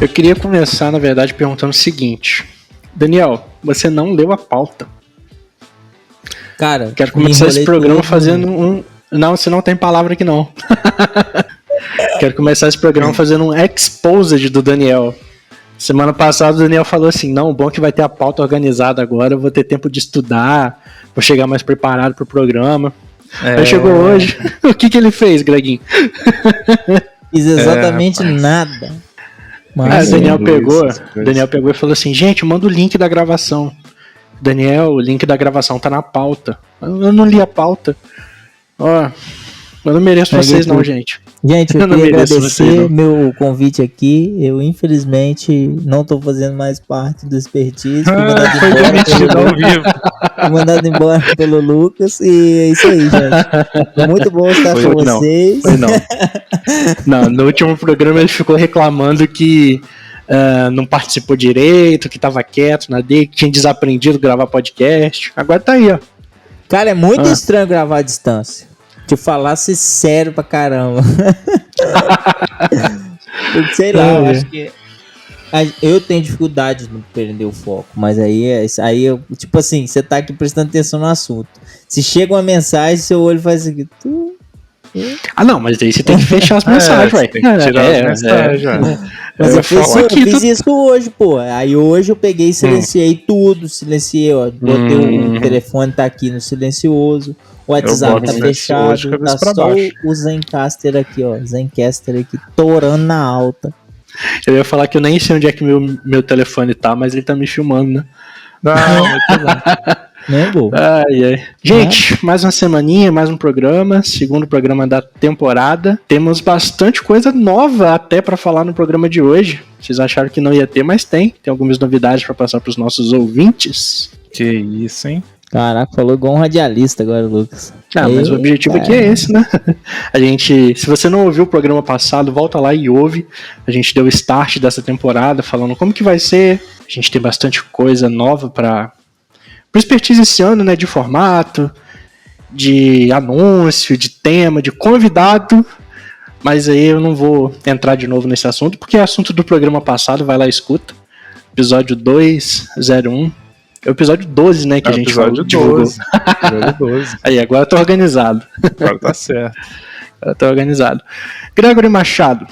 Eu queria começar, na verdade, perguntando o seguinte. Daniel, você não leu a pauta. Cara, quero começar esse programa fazendo um... Não, você não tem palavra aqui não. Quero começar esse programa fazendo um exposed do Daniel. Semana passada o Daniel falou assim, não, o bom é que vai ter a pauta organizada agora, eu vou ter tempo de estudar, vou chegar mais preparado pro programa. Aí chegou hoje, o que ele fez, Greginho? Fiz exatamente nada. Mas Daniel pegou e falou assim, gente, manda o link da gravação. Daniel, o link da gravação tá na pauta. Eu não li a pauta. Ó, eu não mereço vocês não, gente. Gente, eu queria agradecer meu convite aqui. Eu, infelizmente, não tô fazendo mais parte do Expertise. Fui mandado embora pelo Lucas. E é isso aí, gente. Foi muito bom estar com vocês. Não, no último programa ele ficou reclamando que não participou direito, que tava quieto na dele, que tinha desaprendido gravar podcast. Agora tá aí, ó. Cara, é muito estranho gravar à distância. Te falasse sério pra caramba. Sei lá, eu acho que eu tenho dificuldade de perder o foco, mas aí eu, tipo assim, você tá aqui prestando atenção no assunto. Se chega uma mensagem, seu olho faz aqui. Não, mas aí você tem que fechar as mensagens, velho. Tem que tirar as mensagens, Mas eu fiz isso hoje, pô. Aí hoje eu peguei e silenciei tudo, ó. Botei o telefone, tá aqui no silencioso. O WhatsApp tá fechado, tá só o Zencaster aqui, ó. Zencaster aqui, torando na alta. Eu ia falar que eu nem sei onde é que meu telefone tá, mas ele tá me filmando, né? Não, Gente, mais uma semaninha, mais um programa, segundo programa da temporada. Temos bastante coisa nova até pra falar no programa de hoje. Vocês acharam que não ia ter, mas tem algumas novidades pra passar pros nossos ouvintes. Que isso, hein? Caraca, falou igual um radialista agora, Lucas. Mas o objetivo aqui é esse, né? Se você não ouviu o programa passado, volta lá e ouve. A gente deu o start dessa temporada, falando como que vai ser. A gente tem bastante coisa nova para Expertise esse ano, né? De formato, de anúncio, de tema, de convidado. Mas aí eu não vou entrar de novo nesse assunto, porque é assunto do programa passado, vai lá e escuta. Episódio 201. É o episódio 12, né, que a gente falou. Episódio 12. Aí, agora eu tô organizado. Agora tá certo. Eu tô organizado. Gregory Machado.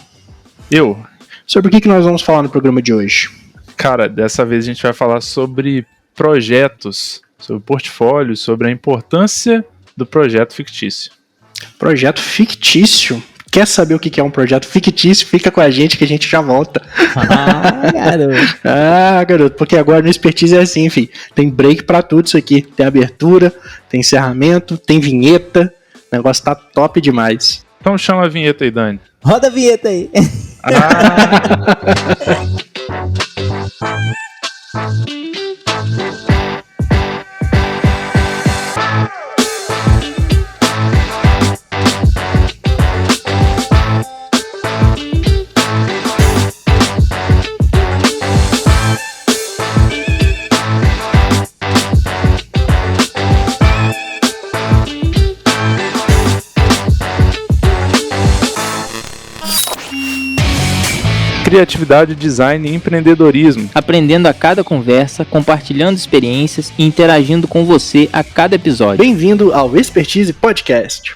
Sobre o que nós vamos falar no programa de hoje? Cara, dessa vez a gente vai falar sobre projetos, sobre portfólio, sobre a importância do projeto fictício. Projeto fictício? Quer saber o que é um projeto fictício? Fica com a gente que a gente já volta. Garoto, porque agora no Expertise é assim, filho. Tem break pra tudo isso aqui. Tem abertura, tem encerramento, tem vinheta. O negócio tá top demais. Então chama a vinheta aí, Dani. Roda a vinheta aí. Criatividade, design e empreendedorismo. Aprendendo a cada conversa, compartilhando experiências e interagindo com você a cada episódio. Bem-vindo ao Expertise Podcast.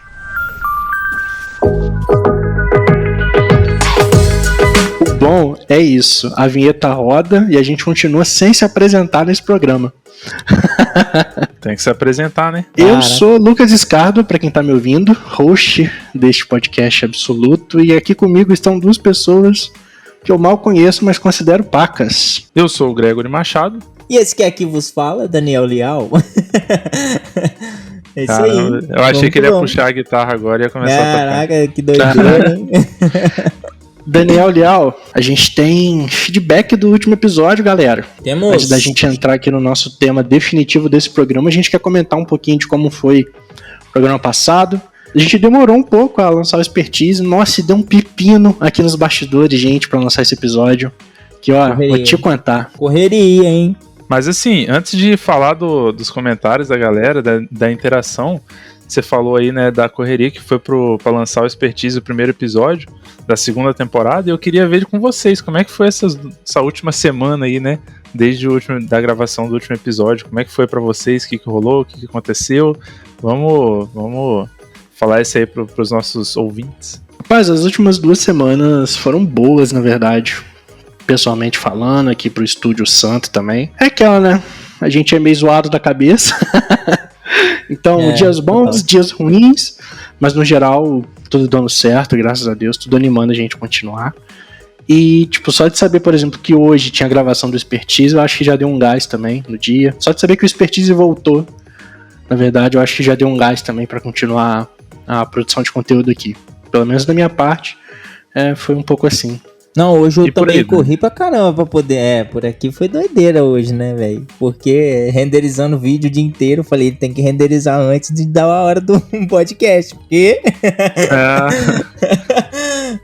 O bom é isso, a vinheta roda e a gente continua sem se apresentar nesse programa. Tem que se apresentar, né? Eu sou Lucas Escardo, pra quem tá me ouvindo, host deste podcast absoluto, e aqui comigo estão duas pessoas que eu mal conheço, mas considero pacas. Eu sou o Gregory Machado. E esse que aqui vos fala, Daniel Leal. É isso aí. Eu achei que ele ia puxar a guitarra agora e ia começar a tocar. Caraca, que doideira, hein? Daniel Leal, a gente tem feedback do último episódio, galera. Temos. Antes da gente entrar aqui no nosso tema definitivo desse programa, a gente quer comentar um pouquinho de como foi o programa passado. A gente demorou um pouco a lançar o Expertise. Nossa, e deu um pepino aqui nos bastidores, gente, pra lançar esse episódio. Que, ó, vou te contar. Correria, hein? Mas assim, antes de falar dos comentários da galera, da interação, você falou aí, né, da correria que foi pra lançar o Expertise, o primeiro episódio da segunda temporada, e eu queria ver com vocês, como é que foi essa última semana aí, né, desde da gravação do último episódio, como é que foi pra vocês, o que rolou, o que aconteceu, vamos falar isso aí pros nossos ouvintes. Rapaz, as últimas 2 semanas foram boas, na verdade, pessoalmente falando, aqui pro Estúdio Santo também, é aquela, né, a gente é meio zoado da cabeça, então dias bons, dias ruins, mas no geral tudo dando certo, graças a Deus, tudo animando a gente a continuar. E tipo, só de saber, por exemplo, que hoje tinha a gravação do Expertise, eu acho que já deu um gás também no dia. Só de saber que o Expertise voltou, na verdade, eu acho que já deu um gás também pra continuar a produção de conteúdo aqui. Pelo menos da minha parte, foi um pouco assim. Não, hoje eu também corri pra caramba pra poder... por aqui foi doideira hoje, né, velho? Porque renderizando o vídeo o dia inteiro, eu falei, tem que renderizar antes de dar a hora do podcast, porque...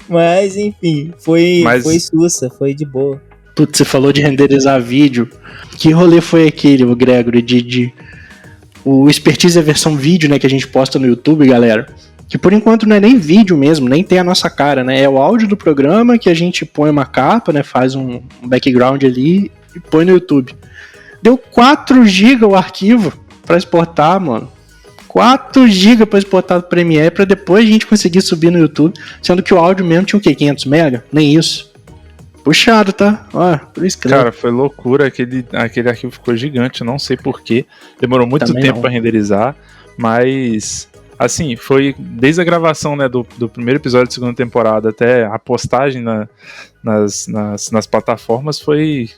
Mas, enfim, foi sussa, foi de boa. Putz, você falou de renderizar vídeo. Que rolê foi aquele, o Gregory, o Expertise é a versão vídeo, né, que a gente posta no YouTube, galera? Que por enquanto não é nem vídeo mesmo, nem tem a nossa cara, né? É o áudio do programa que a gente põe uma capa, né? Faz um background ali e põe no YouTube. Deu 4 GB o arquivo pra exportar, mano. 4 GB pra exportar do Premiere pra depois a gente conseguir subir no YouTube, sendo que o áudio mesmo tinha o quê? 500 MB? Nem isso. Puxado, tá? Ó, por isso que... Cara, foi loucura, aquele arquivo ficou gigante, não sei porquê. Demorou muito tempo pra renderizar, mas... Assim, foi desde a gravação, né, do primeiro episódio da segunda temporada até a postagem nas plataformas foi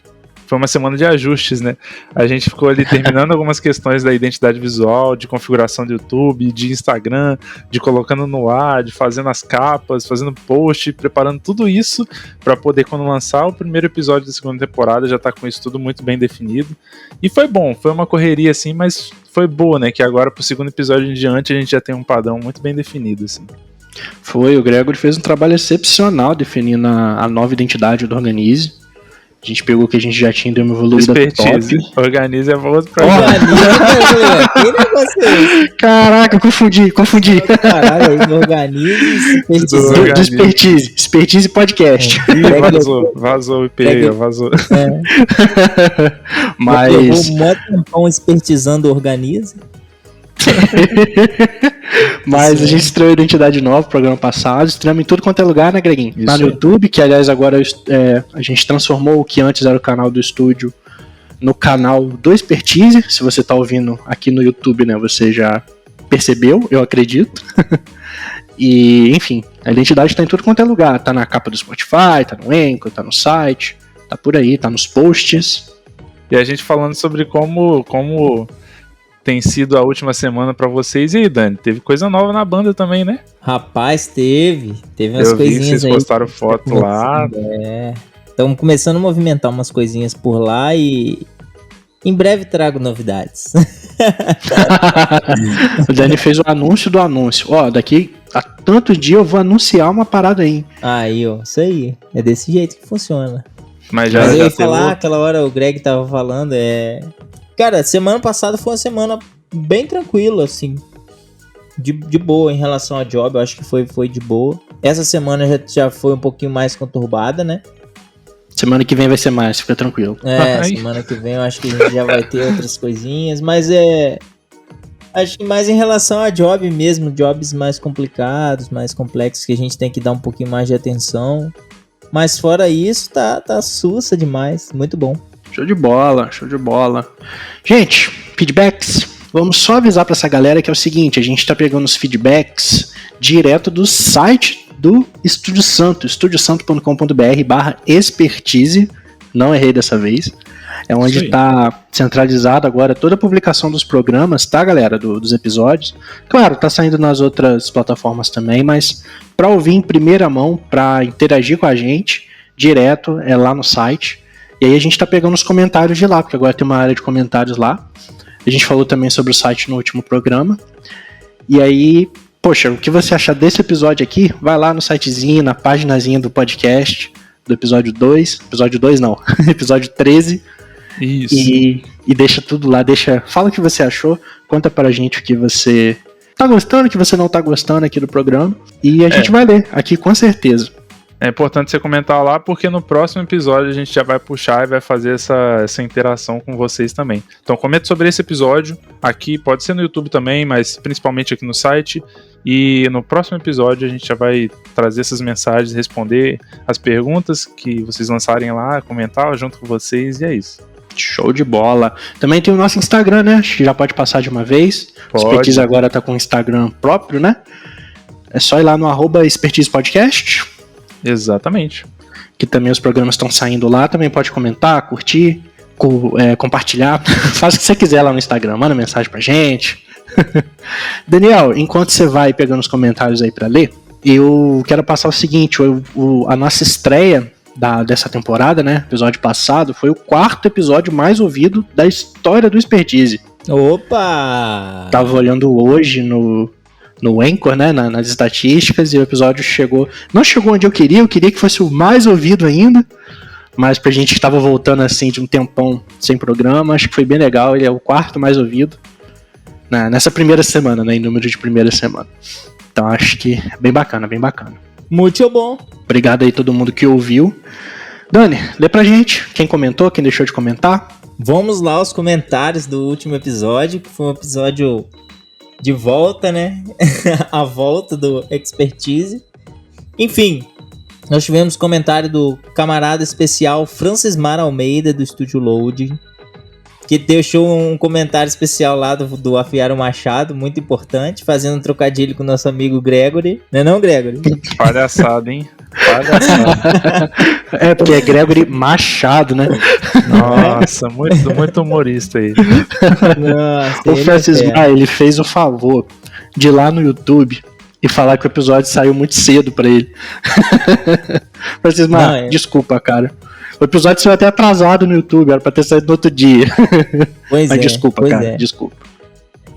uma semana de ajustes, né? A gente ficou ali terminando algumas questões da identidade visual, de configuração do YouTube, de Instagram, de colocando no ar, de fazendo as capas, fazendo post, preparando tudo isso para poder, quando lançar o primeiro episódio da segunda temporada, já tá com isso tudo muito bem definido. E foi bom, foi uma correria assim, mas foi boa, né? Que agora pro segundo episódio em diante a gente já tem um padrão muito bem definido, assim. Foi, o Gregory fez um trabalho excepcional definindo a nova identidade do Organize. A gente pegou o que a gente já tinha, deu uma evoluída top. Organize é outro projeto. Organize, que negócio é esse? Caraca, confundi. Caralho, Organize, do Expertise. Expertise Podcast. Vazou o IP aí, vazou. Mas... Eu vou mó tempão expertizando Organize. Mas a gente estreou a identidade nova no programa passado, estreamos em tudo quanto é lugar, né, Greguinho? Lá no YouTube, que aliás agora a gente transformou o que antes era o canal do estúdio no canal do Expertise. Se você tá ouvindo aqui no YouTube, né, você já percebeu, eu acredito. E, enfim, a identidade tá em tudo quanto é lugar, tá na capa do Spotify, tá no Anchor, tá no site, tá por aí, tá nos posts. E a gente falando sobre como tem sido a última semana pra vocês. E aí, Dani, teve coisa nova na banda também, né? Rapaz, teve umas coisinhas aí. Vocês postaram foto lá. Estamos começando a movimentar umas coisinhas por lá e em breve trago novidades. O Dani fez o anúncio do anúncio. Ó, daqui a tanto dia eu vou anunciar uma parada aí. Aí, ó, isso aí. É desse jeito que funciona. Mas eu ia falar, aquela hora o Greg tava falando, Cara, semana passada foi uma semana bem tranquila, assim. De boa em relação a job, eu acho que foi de boa. Essa semana já foi um pouquinho mais conturbada, né? Semana que vem vai ser mais, fica tranquilo. Semana que vem eu acho que a gente já vai ter outras coisinhas, mas acho que mais em relação a job mesmo, jobs mais complicados, mais complexos, que a gente tem que dar um pouquinho mais de atenção. Mas fora isso, tá sussa demais, muito bom. Show de bola. Gente, feedbacks. Vamos só avisar pra essa galera que é o seguinte, a gente tá pegando os feedbacks direto do site do Estúdio Santo, estudiosanto.com.br/expertise, não errei dessa vez. É onde tá centralizado agora toda a publicação dos programas, tá, galera, dos episódios. Claro, tá saindo nas outras plataformas também, mas pra ouvir em primeira mão, pra interagir com a gente, direto, é lá no site. E aí a gente tá pegando os comentários de lá, porque agora tem uma área de comentários lá. A gente falou também sobre o site no último programa. E aí, poxa, o que você achar desse episódio aqui, vai lá no sitezinho, na paginazinha do podcast, do episódio 2. Episódio 2 não, episódio 13. Isso. E deixa tudo lá, fala o que você achou, conta pra gente o que você tá gostando, o que você não tá gostando aqui do programa, e a gente vai ler aqui com certeza. É importante você comentar lá, porque no próximo episódio a gente já vai puxar e vai fazer essa interação com vocês também. Então comente sobre esse episódio aqui, pode ser no YouTube também, mas principalmente aqui no site. E no próximo episódio a gente já vai trazer essas mensagens, responder as perguntas que vocês lançarem lá, comentar junto com vocês, e é isso. Show de bola. Também tem o nosso Instagram, né? Acho que já pode passar de uma vez. O Expertise agora tá com o Instagram próprio, né? É só ir lá no @ExpertisePodcast. Exatamente. Que também os programas estão saindo lá. Também pode comentar, curtir, compartilhar. Faz o que você quiser lá no Instagram. Manda mensagem pra gente. Daniel, enquanto você vai pegando os comentários aí pra ler, eu quero passar o seguinte. A nossa estreia dessa temporada, né? Episódio passado, foi o 4º episódio mais ouvido da história do Expertise. Opa! Tava olhando hoje no Anchor, né, nas estatísticas, e o episódio não chegou onde eu queria que fosse o mais ouvido ainda, mas pra gente que tava voltando assim de um tempão sem programa, acho que foi bem legal. Ele é o 4º mais ouvido nessa primeira semana, né, em número de primeira semana. Então acho que é bem bacana, bem bacana. Muito bom. Obrigado aí todo mundo que ouviu. Dani, lê pra gente quem comentou, quem deixou de comentar. Vamos lá aos comentários do último episódio, que foi um episódio de volta, né? A volta do Expertise. Enfim, nós tivemos comentário do camarada especial Francis Mar Almeida, do Estúdio Loading, que deixou um comentário especial lá do Afiar o Machado, muito importante, fazendo um trocadilho com o nosso amigo Gregory. Não é não, Gregory? Palhaçada, hein? Palhaçada. É, porque é Gregory Machado, né? Nossa, muito humorista aí. Nossa, o Francis Mar, ele fez o favor de ir lá no YouTube e falar que o episódio saiu muito cedo pra ele. Francis Mar, desculpa, cara. O episódio saiu até atrasado no YouTube, era pra ter saído no outro dia. Pois mas desculpa, cara, desculpa.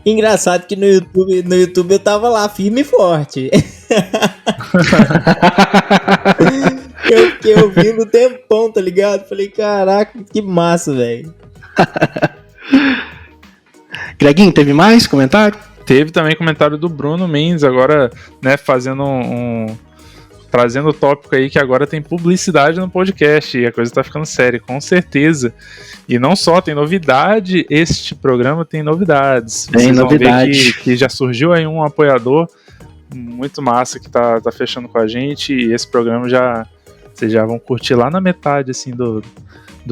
Engraçado que no YouTube eu tava lá, firme e forte. Eu fiquei ouvindo um tempão, tá ligado? Falei, caraca, que massa, velho. Greginho, teve mais comentário? Teve também comentário do Bruno Mendes, agora, né, fazendo trazendo o tópico aí que agora tem publicidade no podcast, e a coisa tá ficando séria, com certeza. E não só, tem novidade, este programa tem novidades. Tem novidade. Vão ver que já surgiu aí um apoiador muito massa que tá fechando com a gente, e esse programa vocês já vão curtir lá na metade assim do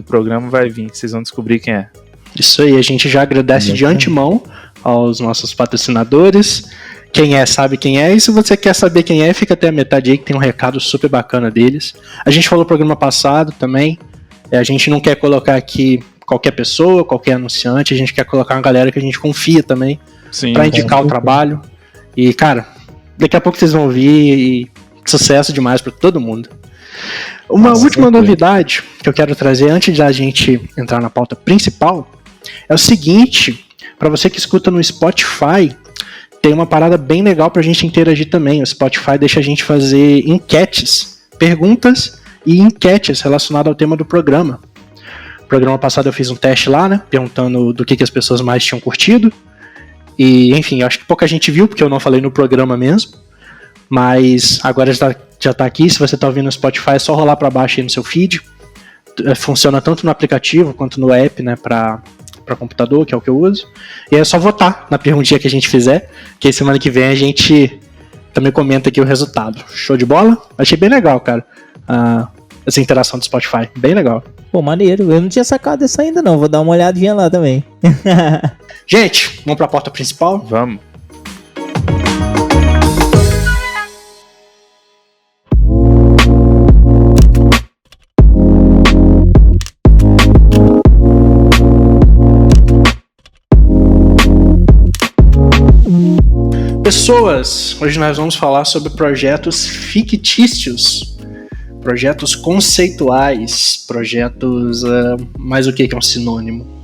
programa, vai vir, vocês vão descobrir quem é. Isso aí, a gente já agradece de antemão aos nossos patrocinadores. Quem é, sabe quem é, e se você quer saber quem é, fica até a metade aí que tem um recado super bacana deles. A gente falou no programa passado também, a gente não quer colocar aqui qualquer pessoa, qualquer anunciante, a gente quer colocar uma galera que a gente confia também, para indicar o trabalho. E, cara, daqui a pouco vocês vão ouvir, e sucesso demais para todo mundo. Uma última novidade que eu quero trazer antes da gente entrar na pauta principal é o seguinte: para você que escuta no Spotify, tem uma parada bem legal pra gente interagir também. O Spotify deixa a gente fazer enquetes, perguntas e enquetes relacionadas ao tema do programa. No programa passado eu fiz um teste lá, né, perguntando do que as pessoas mais tinham curtido. E, enfim, acho que pouca gente viu, porque eu não falei no programa mesmo. Mas agora já tá aqui, se você tá ouvindo no Spotify, é só rolar pra baixo aí no seu feed. Funciona tanto no aplicativo quanto no app, né, pra computador, que é o que eu uso. E é só votar na perguntinha que a gente fizer, que aí semana que vem a gente também comenta aqui o resultado. Show de bola? Achei bem legal, cara, essa interação do Spotify, bem legal. Pô, maneiro, eu não tinha sacado isso ainda não, vou dar uma olhadinha lá também. Gente, vamos pra porta principal? Vamos. Pessoas, hoje nós vamos falar sobre projetos fictícios, projetos conceituais, projetos, mais o que é um sinônimo?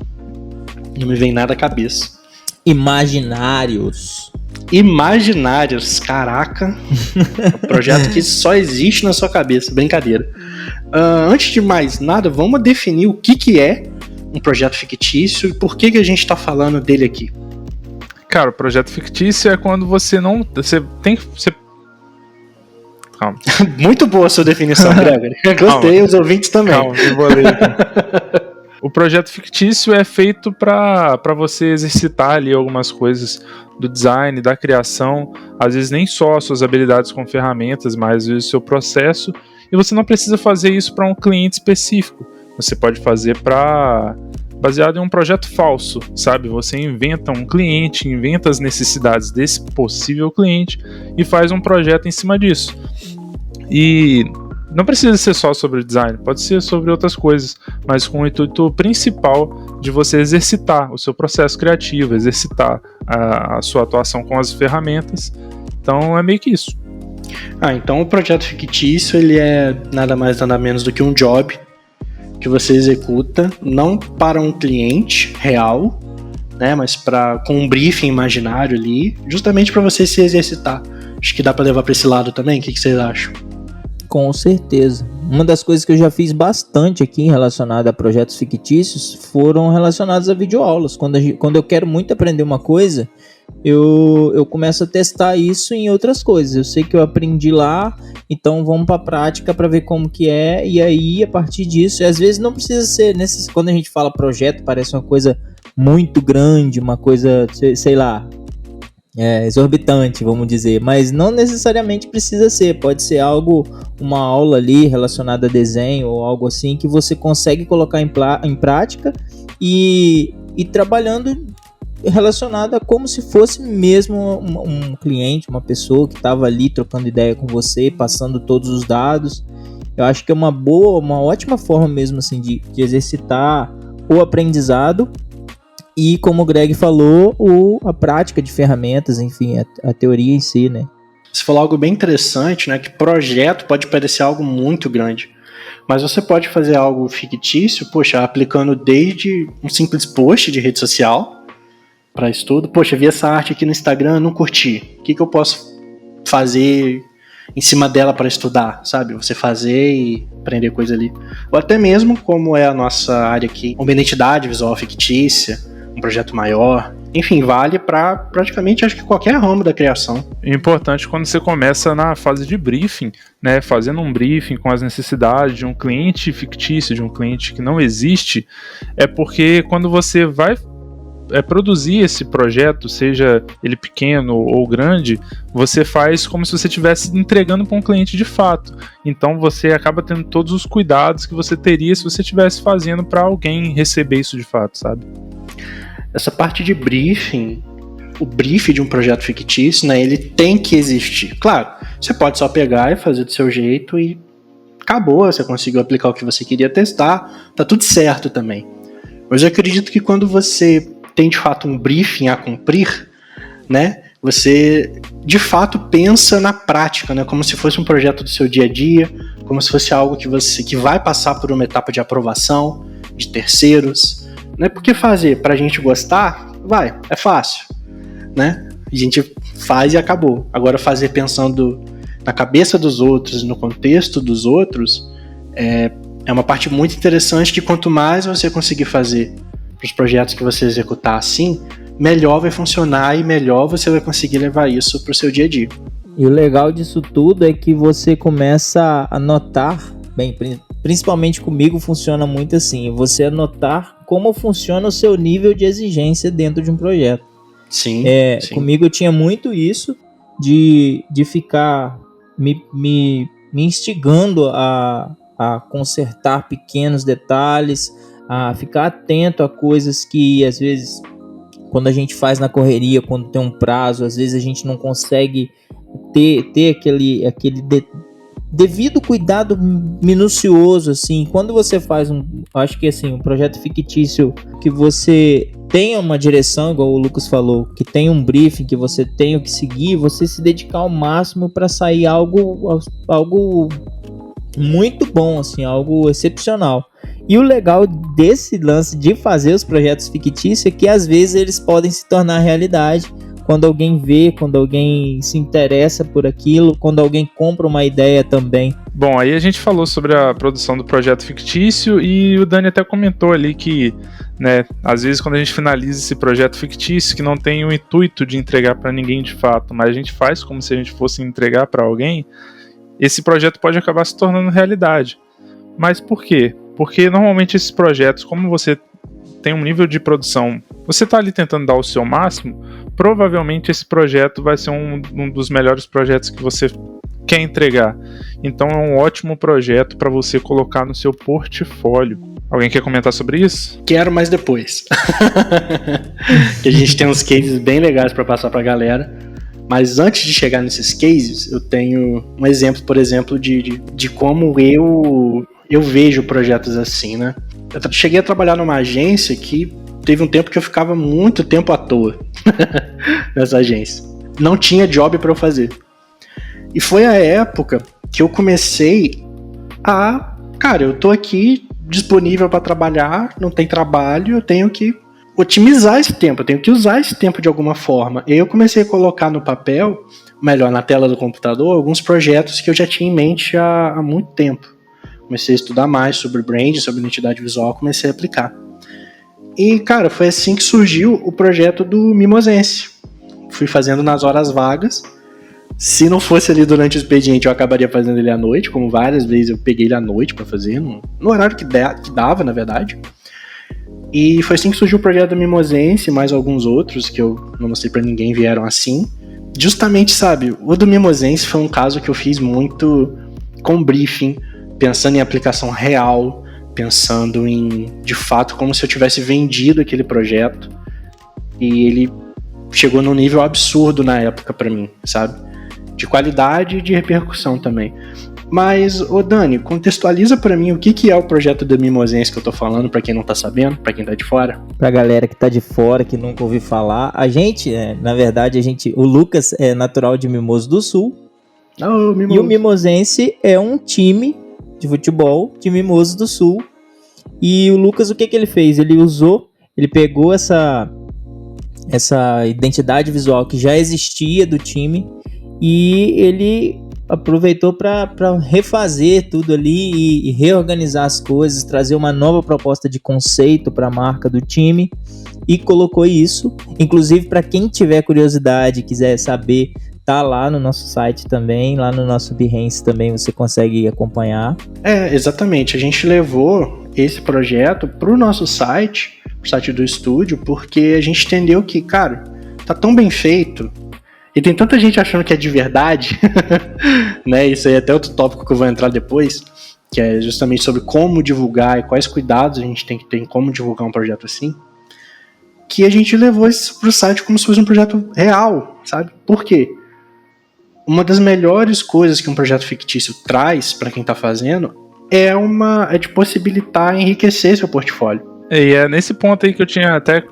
Não me vem nada à cabeça. Imaginários, caraca, um projeto que só existe na sua cabeça, brincadeira. Antes de mais nada, vamos definir o que é um projeto fictício e por que a gente está falando dele aqui? Cara, o projeto fictício é quando você não... Calma. Muito boa a sua definição, Gregory. Gostei, calma. Os ouvintes também. Calma, eu vou ler aqui. O projeto fictício é feito para você exercitar ali algumas coisas do design, da criação, às vezes nem só as suas habilidades com ferramentas, mas o seu processo, e você não precisa fazer isso para um cliente específico. Você pode fazer baseado em um projeto falso, sabe? Você inventa um cliente, inventa as necessidades desse possível cliente e faz um projeto em cima disso. E não precisa ser só sobre design, pode ser sobre outras coisas, mas com o intuito principal de você exercitar o seu processo criativo, exercitar a sua atuação com as ferramentas. Então é meio que isso. Então o projeto fictício ele é nada mais nada menos do que um job que você executa não para um cliente real, né, mas com um briefing imaginário ali, justamente para você se exercitar. Acho que dá para levar para esse lado também. O que vocês acham? Com certeza. Uma das coisas que eu já fiz bastante aqui relacionada a projetos fictícios foram relacionados a videoaulas. Quando eu quero muito aprender uma coisa, eu começo a testar isso em outras coisas. Eu sei que eu aprendi lá, então vamos para a prática para ver como que é. E aí, a partir disso, às vezes não precisa ser... Quando a gente fala projeto, parece uma coisa muito grande, uma coisa, sei lá... exorbitante, vamos dizer, mas não necessariamente precisa ser, pode ser uma aula ali relacionada a desenho ou algo assim que você consegue colocar em prática e trabalhando relacionada como se fosse mesmo um cliente, uma pessoa que estava ali trocando ideia com você, passando todos os dados. Eu acho que é uma ótima forma mesmo assim de exercitar o aprendizado. E como o Greg falou, a prática de ferramentas, enfim, a teoria em si, né? Você falou algo bem interessante, né? Que projeto pode parecer algo muito grande, mas você pode fazer algo fictício, aplicando desde um simples post de rede social para estudo. Vi essa arte aqui no Instagram, não curti. O que eu posso fazer em cima dela para estudar, sabe? Você fazer e aprender coisa ali. Ou até mesmo, como é a nossa área aqui, uma identidade visual fictícia, um projeto maior, enfim, vale para praticamente acho que qualquer ramo da criação. É importante quando você começa na fase de briefing, né, fazendo um briefing com as necessidades de um cliente fictício, de um cliente que não existe, é porque quando você vai produzir esse projeto, seja ele pequeno ou grande, você faz como se você estivesse entregando para um cliente de fato. Então você acaba tendo todos os cuidados que você teria se você estivesse fazendo para alguém receber isso de fato, sabe? Essa parte de briefing, o briefing de um projeto fictício, né, ele tem que existir. Claro, você pode só pegar e fazer do seu jeito e acabou, você conseguiu aplicar o que você queria testar, tá tudo certo também. Mas eu acredito que quando você tem de fato um briefing a cumprir, né, você de fato pensa na prática, né, como se fosse um projeto do seu dia a dia, como se fosse algo que vai passar por uma etapa de aprovação de terceiros. Não é porque fazer pra gente gostar, é fácil, né? A gente faz e acabou. Agora fazer pensando na cabeça dos outros, no contexto dos outros, é uma parte muito interessante que quanto mais você conseguir fazer para os projetos que você executar assim, melhor vai funcionar e melhor você vai conseguir levar isso para o seu dia a dia. E o legal disso tudo é que você começa a notar, bem, principalmente comigo funciona muito assim, você anotar como funciona o seu nível de exigência dentro de um projeto. Sim. Comigo eu tinha muito isso de ficar me instigando a consertar pequenos detalhes, a ficar atento a coisas que às vezes quando a gente faz na correria, quando tem um prazo, às vezes a gente não consegue ter aquele devido cuidado minucioso, assim. Quando você faz acho que assim, um projeto fictício que você tenha uma direção, igual o Lucas falou, que tem um briefing, que você tem o que seguir, você se dedicar ao máximo para sair algo muito bom, assim, algo excepcional. E o legal desse lance de fazer os projetos fictícios é que às vezes eles podem se tornar realidade quando alguém vê, quando alguém se interessa por aquilo, quando alguém compra uma ideia também Bom, aí a gente falou sobre a produção do projeto fictício e o Dani até comentou ali que, né, às vezes quando a gente finaliza esse projeto fictício que não tem o intuito de entregar para ninguém de fato, mas a gente faz como se a gente fosse entregar para alguém, esse projeto pode acabar se tornando realidade. Mas por quê? Porque normalmente esses projetos, como você tem um nível de produção, você está ali tentando dar o seu máximo, provavelmente esse projeto vai ser um dos melhores projetos que você quer entregar. Então é um ótimo projeto para você colocar no seu portfólio. Alguém quer comentar sobre isso? Quero, mas depois. Que a gente tem uns cases bem legais para passar para a galera. Mas antes de chegar nesses cases, eu tenho um exemplo, por exemplo, de como eu vejo projetos assim, né? Eu cheguei a trabalhar numa agência que teve um tempo que eu ficava muito tempo à toa nessa agência. Não tinha job para eu fazer. E foi a época que eu comecei cara, eu tô aqui disponível para trabalhar, não tem trabalho, eu tenho que otimizar esse tempo, eu tenho que usar esse tempo de alguma forma. E eu comecei a colocar no papel, melhor, na tela do computador, alguns projetos que eu já tinha em mente há muito tempo. Comecei a estudar mais sobre brand, sobre identidade visual, comecei a aplicar. E, cara, foi assim que surgiu o projeto do Mimosense. Fui fazendo nas horas vagas. Se não fosse ali durante o expediente, eu acabaria fazendo ele à noite, como várias vezes eu peguei ele à noite pra fazer, no horário que dava, na verdade. E foi assim que surgiu o projeto do Mimosense, mais alguns outros que eu não mostrei pra ninguém, vieram assim. Justamente, sabe, o do Mimosense foi um caso que eu fiz muito com briefing, pensando em aplicação real, pensando em, de fato, como se eu tivesse vendido aquele projeto. E ele chegou num nível absurdo na época pra mim, sabe? De qualidade e de repercussão também. Mas, Dani, contextualiza pra mim o que é o projeto do Mimosense que eu tô falando, pra quem não tá sabendo, pra quem tá de fora. Pra galera que tá de fora, que nunca ouviu falar, a gente, na verdade, o Lucas é natural de Mimoso do Sul, e o Mimosense é um time de futebol de Mimoso do Sul, e o Lucas, o que ele fez? Ele pegou essa identidade visual que já existia do time, e ele aproveitou para refazer tudo ali e reorganizar as coisas, trazer uma nova proposta de conceito para a marca do time e colocou isso. Inclusive, para quem tiver curiosidade, quiser saber, tá lá no nosso site também, lá no nosso Behance também você consegue acompanhar. Exatamente. A gente levou esse projeto pro nosso site, pro site do estúdio, porque a gente entendeu que, cara, tá tão bem feito. E tem tanta gente achando que é de verdade, né? Isso aí é até outro tópico que eu vou entrar depois, que é justamente sobre como divulgar e quais cuidados a gente tem que ter em como divulgar um projeto assim, que a gente levou isso pro site como se fosse um projeto real, sabe? Por quê? Uma das melhores coisas que um projeto fictício traz para quem tá fazendo é de possibilitar enriquecer seu portfólio. E é nesse ponto aí que eu tinha até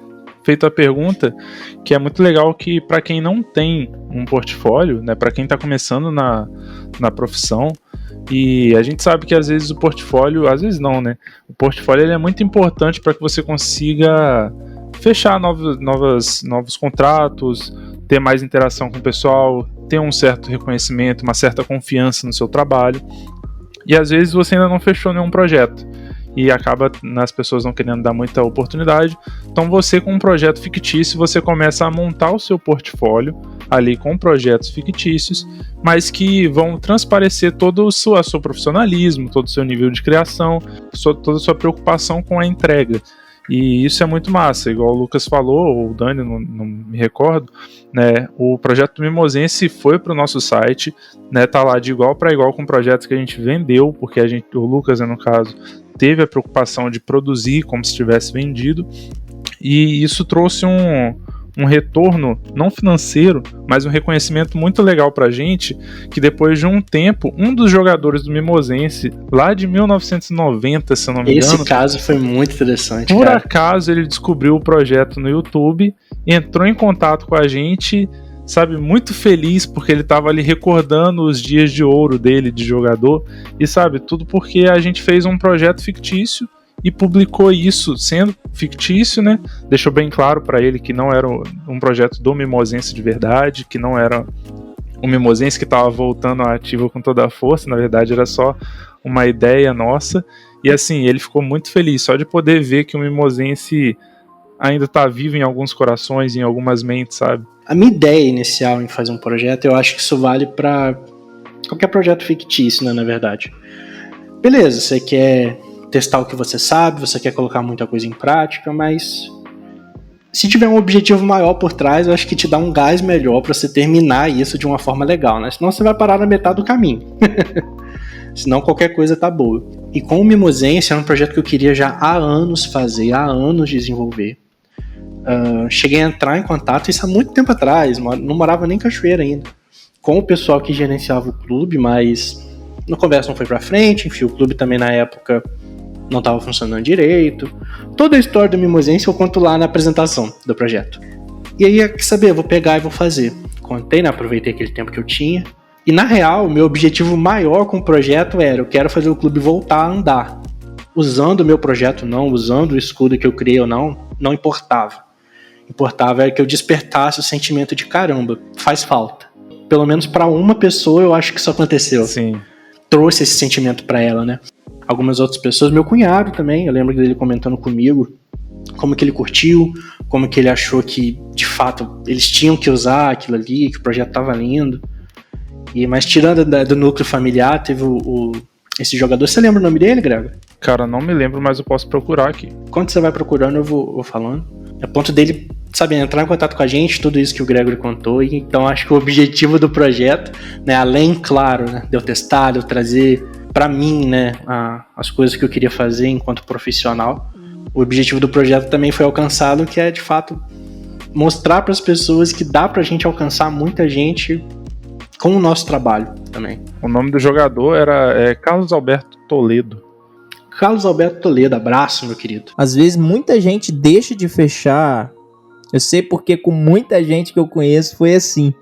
feito a pergunta, que é muito legal que para quem não tem um portfólio, né, para quem está começando na profissão, e a gente sabe que às vezes o portfólio, às vezes não, né, o portfólio ele é muito importante para que você consiga fechar novos contratos, ter mais interação com o pessoal, ter um certo reconhecimento, uma certa confiança no seu trabalho, e às vezes você ainda não fechou nenhum projeto, e acaba as pessoas não querendo dar muita oportunidade. Então você, com um projeto fictício, você começa a montar o seu portfólio ali com projetos fictícios, mas que vão transparecer todo o seu profissionalismo, todo o seu nível de criação, toda a sua preocupação com a entrega. E isso é muito massa, igual o Lucas falou, ou o Dani, não me recordo, né, o projeto do Mimosense foi para o nosso site, né, tá lá de igual para igual com projetos que a gente vendeu, porque o Lucas, né, no caso, teve a preocupação de produzir como se tivesse vendido, e isso trouxe um retorno não financeiro, mas um reconhecimento muito legal pra gente, que depois de um tempo, um dos jogadores do Mimosense, lá de 1990, se eu não me engano... Esse caso foi muito interessante, Por acaso, ele descobriu o projeto no YouTube, entrou em contato com a gente, sabe, muito feliz, porque ele tava ali recordando os dias de ouro dele de jogador, e sabe, tudo porque a gente fez um projeto fictício, e publicou isso sendo fictício, né? Deixou bem claro para ele que não era um projeto do Mimosense de verdade, que não era o Mimosense que estava voltando ativo com toda a força, na verdade era só uma ideia nossa, e assim, ele ficou muito feliz só de poder ver que o Mimosense ainda tá vivo em alguns corações, em algumas mentes, sabe? A minha ideia inicial em fazer um projeto, eu acho que isso vale para qualquer projeto fictício, né, na verdade. Beleza, você quer testar o que você sabe, você quer colocar muita coisa em prática, mas se tiver um objetivo maior por trás, eu acho que te dá um gás melhor para você terminar isso de uma forma legal, né? Senão você vai parar na metade do caminho. Senão qualquer coisa tá boa. E com o Mimosense era um projeto que eu queria já há anos fazer, há anos desenvolver. Cheguei a entrar em contato, isso há muito tempo atrás, não morava nem em Cachoeira ainda, com o pessoal que gerenciava o clube, mas a conversa não foi pra frente, enfim, o clube também na época não estava funcionando direito. Toda a história do Mimosense eu conto lá na apresentação do projeto. E aí, quer saber, eu vou pegar e vou fazer. Contei, né, aproveitei aquele tempo que eu tinha. E na real, o meu objetivo maior com o projeto era, eu quero fazer o clube voltar a andar. Usando o meu projeto não, usando o escudo que eu criei ou não importava. Importava era que eu despertasse o sentimento de caramba, faz falta. Pelo menos para uma pessoa eu acho que isso aconteceu. Sim. Trouxe esse sentimento para ela, né? Algumas outras pessoas, meu cunhado também, eu lembro dele comentando comigo como que ele curtiu, como que ele achou que, de fato, eles tinham que usar aquilo ali, que o projeto tava lindo. Mas tirando do núcleo familiar, teve esse jogador, você lembra o nome dele, Grego? Cara, não me lembro, mas eu posso procurar aqui. Quando você vai procurando, eu vou falando. A ponto dele, sabe, entrar em contato com a gente, tudo isso que o Gregory contou. E então acho que o objetivo do projeto, né, além, claro, né, de eu testar, de eu trazer para mim, né, as coisas que eu queria fazer enquanto profissional, o objetivo do projeto também foi alcançado, que é, de fato, mostrar para as pessoas que dá pra gente alcançar muita gente com o nosso trabalho também. O nome do jogador era Carlos Alberto Toledo. Carlos Alberto Toledo, abraço, meu querido. Às vezes muita gente deixa de fechar, eu sei porque com muita gente que eu conheço foi assim,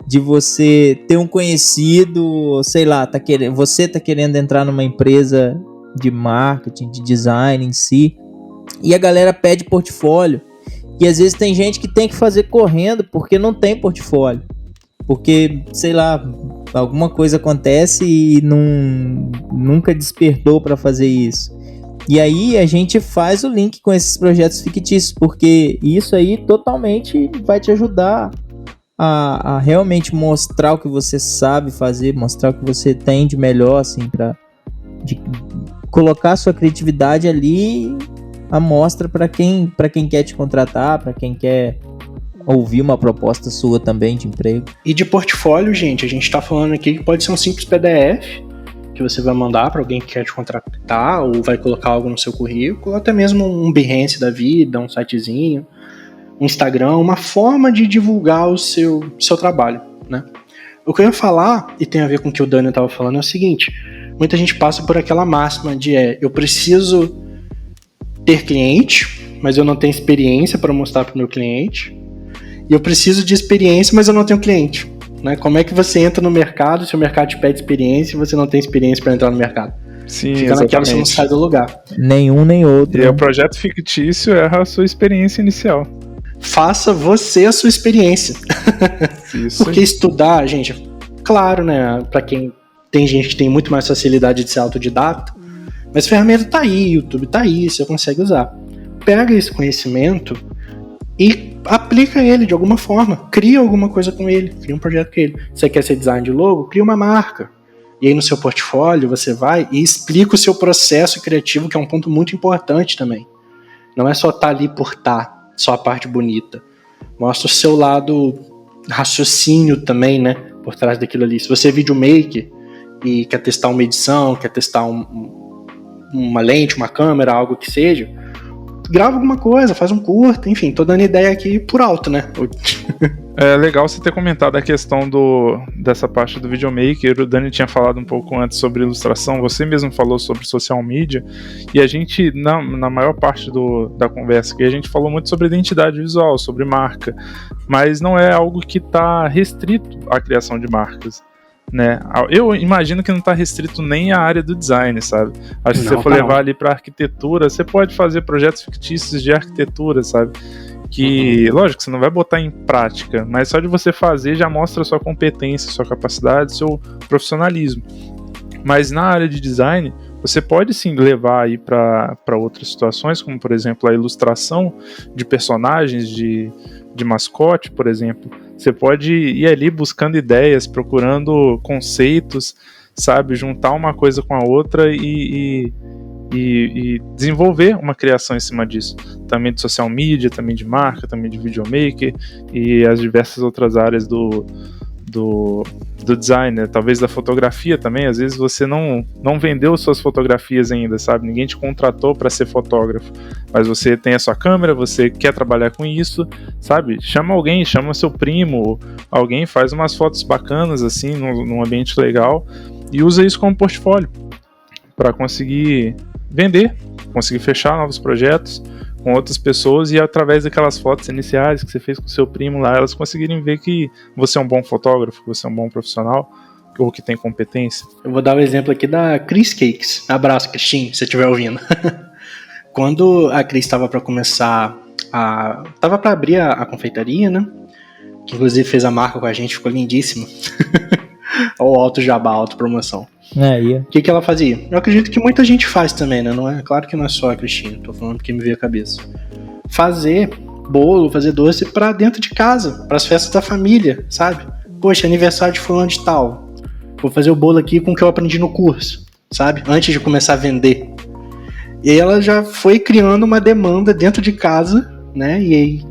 de você ter um conhecido, sei lá, você tá querendo entrar numa empresa de marketing, de design em si, e a galera pede portfólio, e às vezes tem gente que tem que fazer correndo porque não tem portfólio, porque, sei lá, alguma coisa acontece e nunca despertou para fazer isso. E aí a gente faz o link com esses projetos fictícios, porque isso aí totalmente vai te ajudar a realmente mostrar o que você sabe fazer, mostrar o que você tem de melhor, assim, de colocar a sua criatividade ali à mostra para quem quer te contratar, para quem quer ouvir uma proposta sua também de emprego. E de portfólio, gente, a gente tá falando aqui que pode ser um simples PDF que você vai mandar para alguém que quer te contratar ou vai colocar algo no seu currículo, ou até mesmo um Behance da vida, um sitezinho, um Instagram, uma forma de divulgar o seu trabalho, né? O que eu ia falar, e tem a ver com o que o Dani estava falando, é o seguinte: muita gente passa por aquela máxima de eu preciso ter cliente, mas eu não tenho experiência para mostrar para o meu cliente, e eu preciso de experiência, mas eu não tenho cliente, né? Como é que você entra no mercado se o mercado te pede experiência e você não tem experiência para entrar no mercado? Sim, fica naquela, você não sai do lugar. Nenhum nem outro. E o projeto fictício é a sua experiência inicial. Faça você a sua experiência. Isso. Porque estudar, gente, claro, né? Pra quem tem gente que tem muito mais facilidade de ser autodidata, mas a ferramenta tá aí, YouTube tá aí, você consegue usar. Pega esse conhecimento e aplica ele de alguma forma. Cria alguma coisa com ele, cria um projeto com ele. Você quer ser design de logo? Cria uma marca. E aí no seu portfólio você vai e explica o seu processo criativo, que é um ponto muito importante também. Não é só estar ali por estar, só a parte bonita. Mostra o seu lado raciocínio também, né? Por trás daquilo ali. Se você é videomaker e quer testar uma edição, quer testar uma lente, uma câmera, algo que seja, grava alguma coisa, faz um curta, enfim, tô dando ideia aqui por alto, né? É legal você ter comentado a questão dessa parte do videomaker. O Dani tinha falado um pouco antes sobre ilustração, você mesmo falou sobre social media, e a gente, na maior parte da conversa aqui, a gente falou muito sobre identidade visual, sobre marca, mas não é algo que está restrito à criação de marcas, né? Eu imagino que não está restrito nem à área do design, sabe? Acho que se você for levar ali para arquitetura, você pode fazer projetos fictícios de arquitetura, sabe? que, lógico, você não vai botar em prática, mas só de você fazer já mostra a sua competência, sua capacidade, seu profissionalismo. Mas na área de design, você pode sim levar aí para outras situações, como por exemplo a ilustração de personagens de mascote, por exemplo. Você pode ir ali buscando ideias, procurando conceitos, sabe, juntar uma coisa com a outra e desenvolver uma criação em cima disso. Também de social media, também de marca, também de videomaker e as diversas outras áreas do design, né? Talvez da fotografia também. Às vezes você não vendeu suas fotografias ainda, sabe? Ninguém te contratou para ser fotógrafo, mas você tem a sua câmera, você quer trabalhar com isso, sabe? Chama alguém, chama seu primo, alguém, faz umas fotos bacanas assim, num ambiente legal e usa isso como portfólio para conseguir vender, conseguir fechar novos projetos com outras pessoas e através daquelas fotos iniciais que você fez com seu primo lá, elas conseguirem ver que você é um bom fotógrafo, que você é um bom profissional ou que tem competência. Eu vou dar o exemplo aqui da Cris Cakes. Abraço, Cristinho, se você estiver ouvindo. Quando a Cris estava para começar tava para abrir a confeitaria, né? Que inclusive fez a marca com a gente, ficou lindíssimo. Ou alto jabá, alto promoção. O que ela fazia? Eu acredito que muita gente faz também, né? Não é, claro que não é só a Cristina, tô falando porque me veio a cabeça. Fazer bolo, fazer doce pra dentro de casa, pras festas da família, sabe? Poxa, aniversário de fulano de tal. Vou fazer o bolo aqui com o que eu aprendi no curso, sabe? Antes de começar a vender. E aí ela já foi criando uma demanda dentro de casa, né? E aí,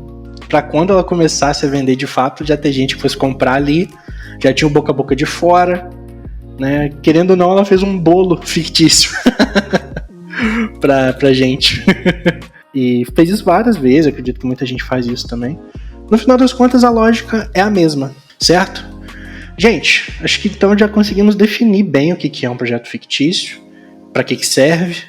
pra quando ela começasse a vender de fato, já ter gente que fosse comprar ali, já tinha o boca a boca de fora, né? Querendo ou não, ela fez um bolo fictício pra gente. E fez isso várias vezes, acredito que muita gente faz isso também. No final das contas, a lógica é a mesma, certo? Gente, acho que então já conseguimos definir bem o que é um projeto fictício, para que serve,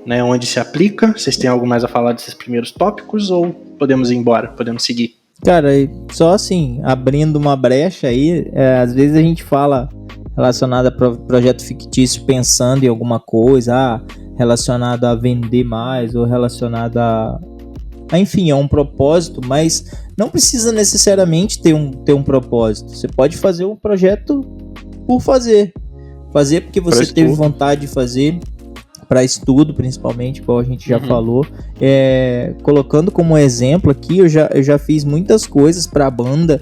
né? Onde se aplica. Vocês têm algo mais a falar desses primeiros tópicos ou podemos ir embora, podemos seguir? Cara, só assim, abrindo uma brecha aí, às vezes a gente fala relacionado a projeto fictício pensando em alguma coisa, relacionado a vender mais ou relacionado enfim, a um propósito, mas não precisa necessariamente ter um propósito. Você pode fazer um projeto por fazer porque você teve vontade de fazer, para estudo principalmente, como a gente já falou. Colocando como exemplo aqui, eu já fiz muitas coisas para a banda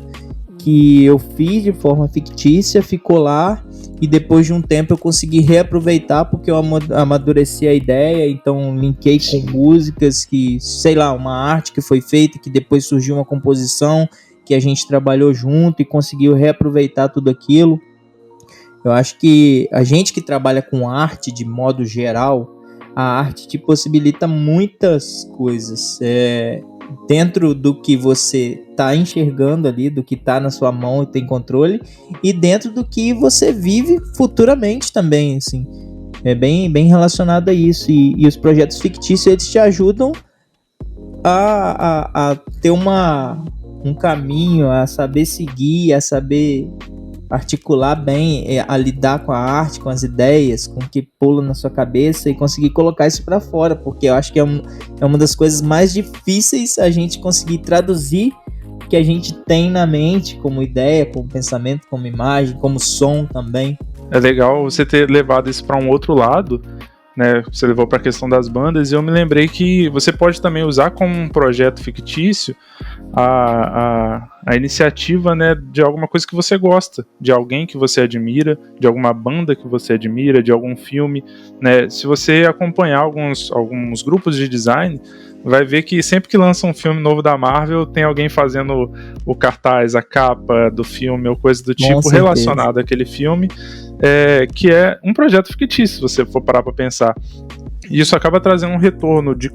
que eu fiz de forma fictícia, ficou lá e depois de um tempo eu consegui reaproveitar porque eu amadureci a ideia, então linkei com músicas que, sei lá, uma arte que foi feita, que depois surgiu uma composição que a gente trabalhou junto e conseguiu reaproveitar tudo aquilo. Eu acho que a gente que trabalha com arte de modo geral, a arte te possibilita muitas coisas. Dentro do que você está enxergando ali, do que está na sua mão e tem controle, e dentro do que você vive futuramente também, assim. É bem relacionado a isso. E os projetos fictícios, eles te ajudam a ter um caminho, a saber seguir, a saber articular bem, a lidar com a arte, com as ideias, com o que pula na sua cabeça e conseguir colocar isso para fora, porque eu acho que é uma das coisas mais difíceis a gente conseguir traduzir o que a gente tem na mente como ideia, como pensamento, como imagem, como som também. É legal você ter levado isso para um outro lado, né? Você levou para a questão das bandas e eu me lembrei que você pode também usar como um projeto fictício a iniciativa, né, de alguma coisa que você gosta, de alguém que você admira, de alguma banda que você admira, de algum filme, né? Se você acompanhar alguns grupos de design, vai ver que sempre que lança um filme novo da Marvel, tem alguém fazendo o cartaz, a capa do filme ou coisa do tipo relacionada àquele filme, que é um projeto fictício, se você for parar para pensar. E isso acaba trazendo um retorno de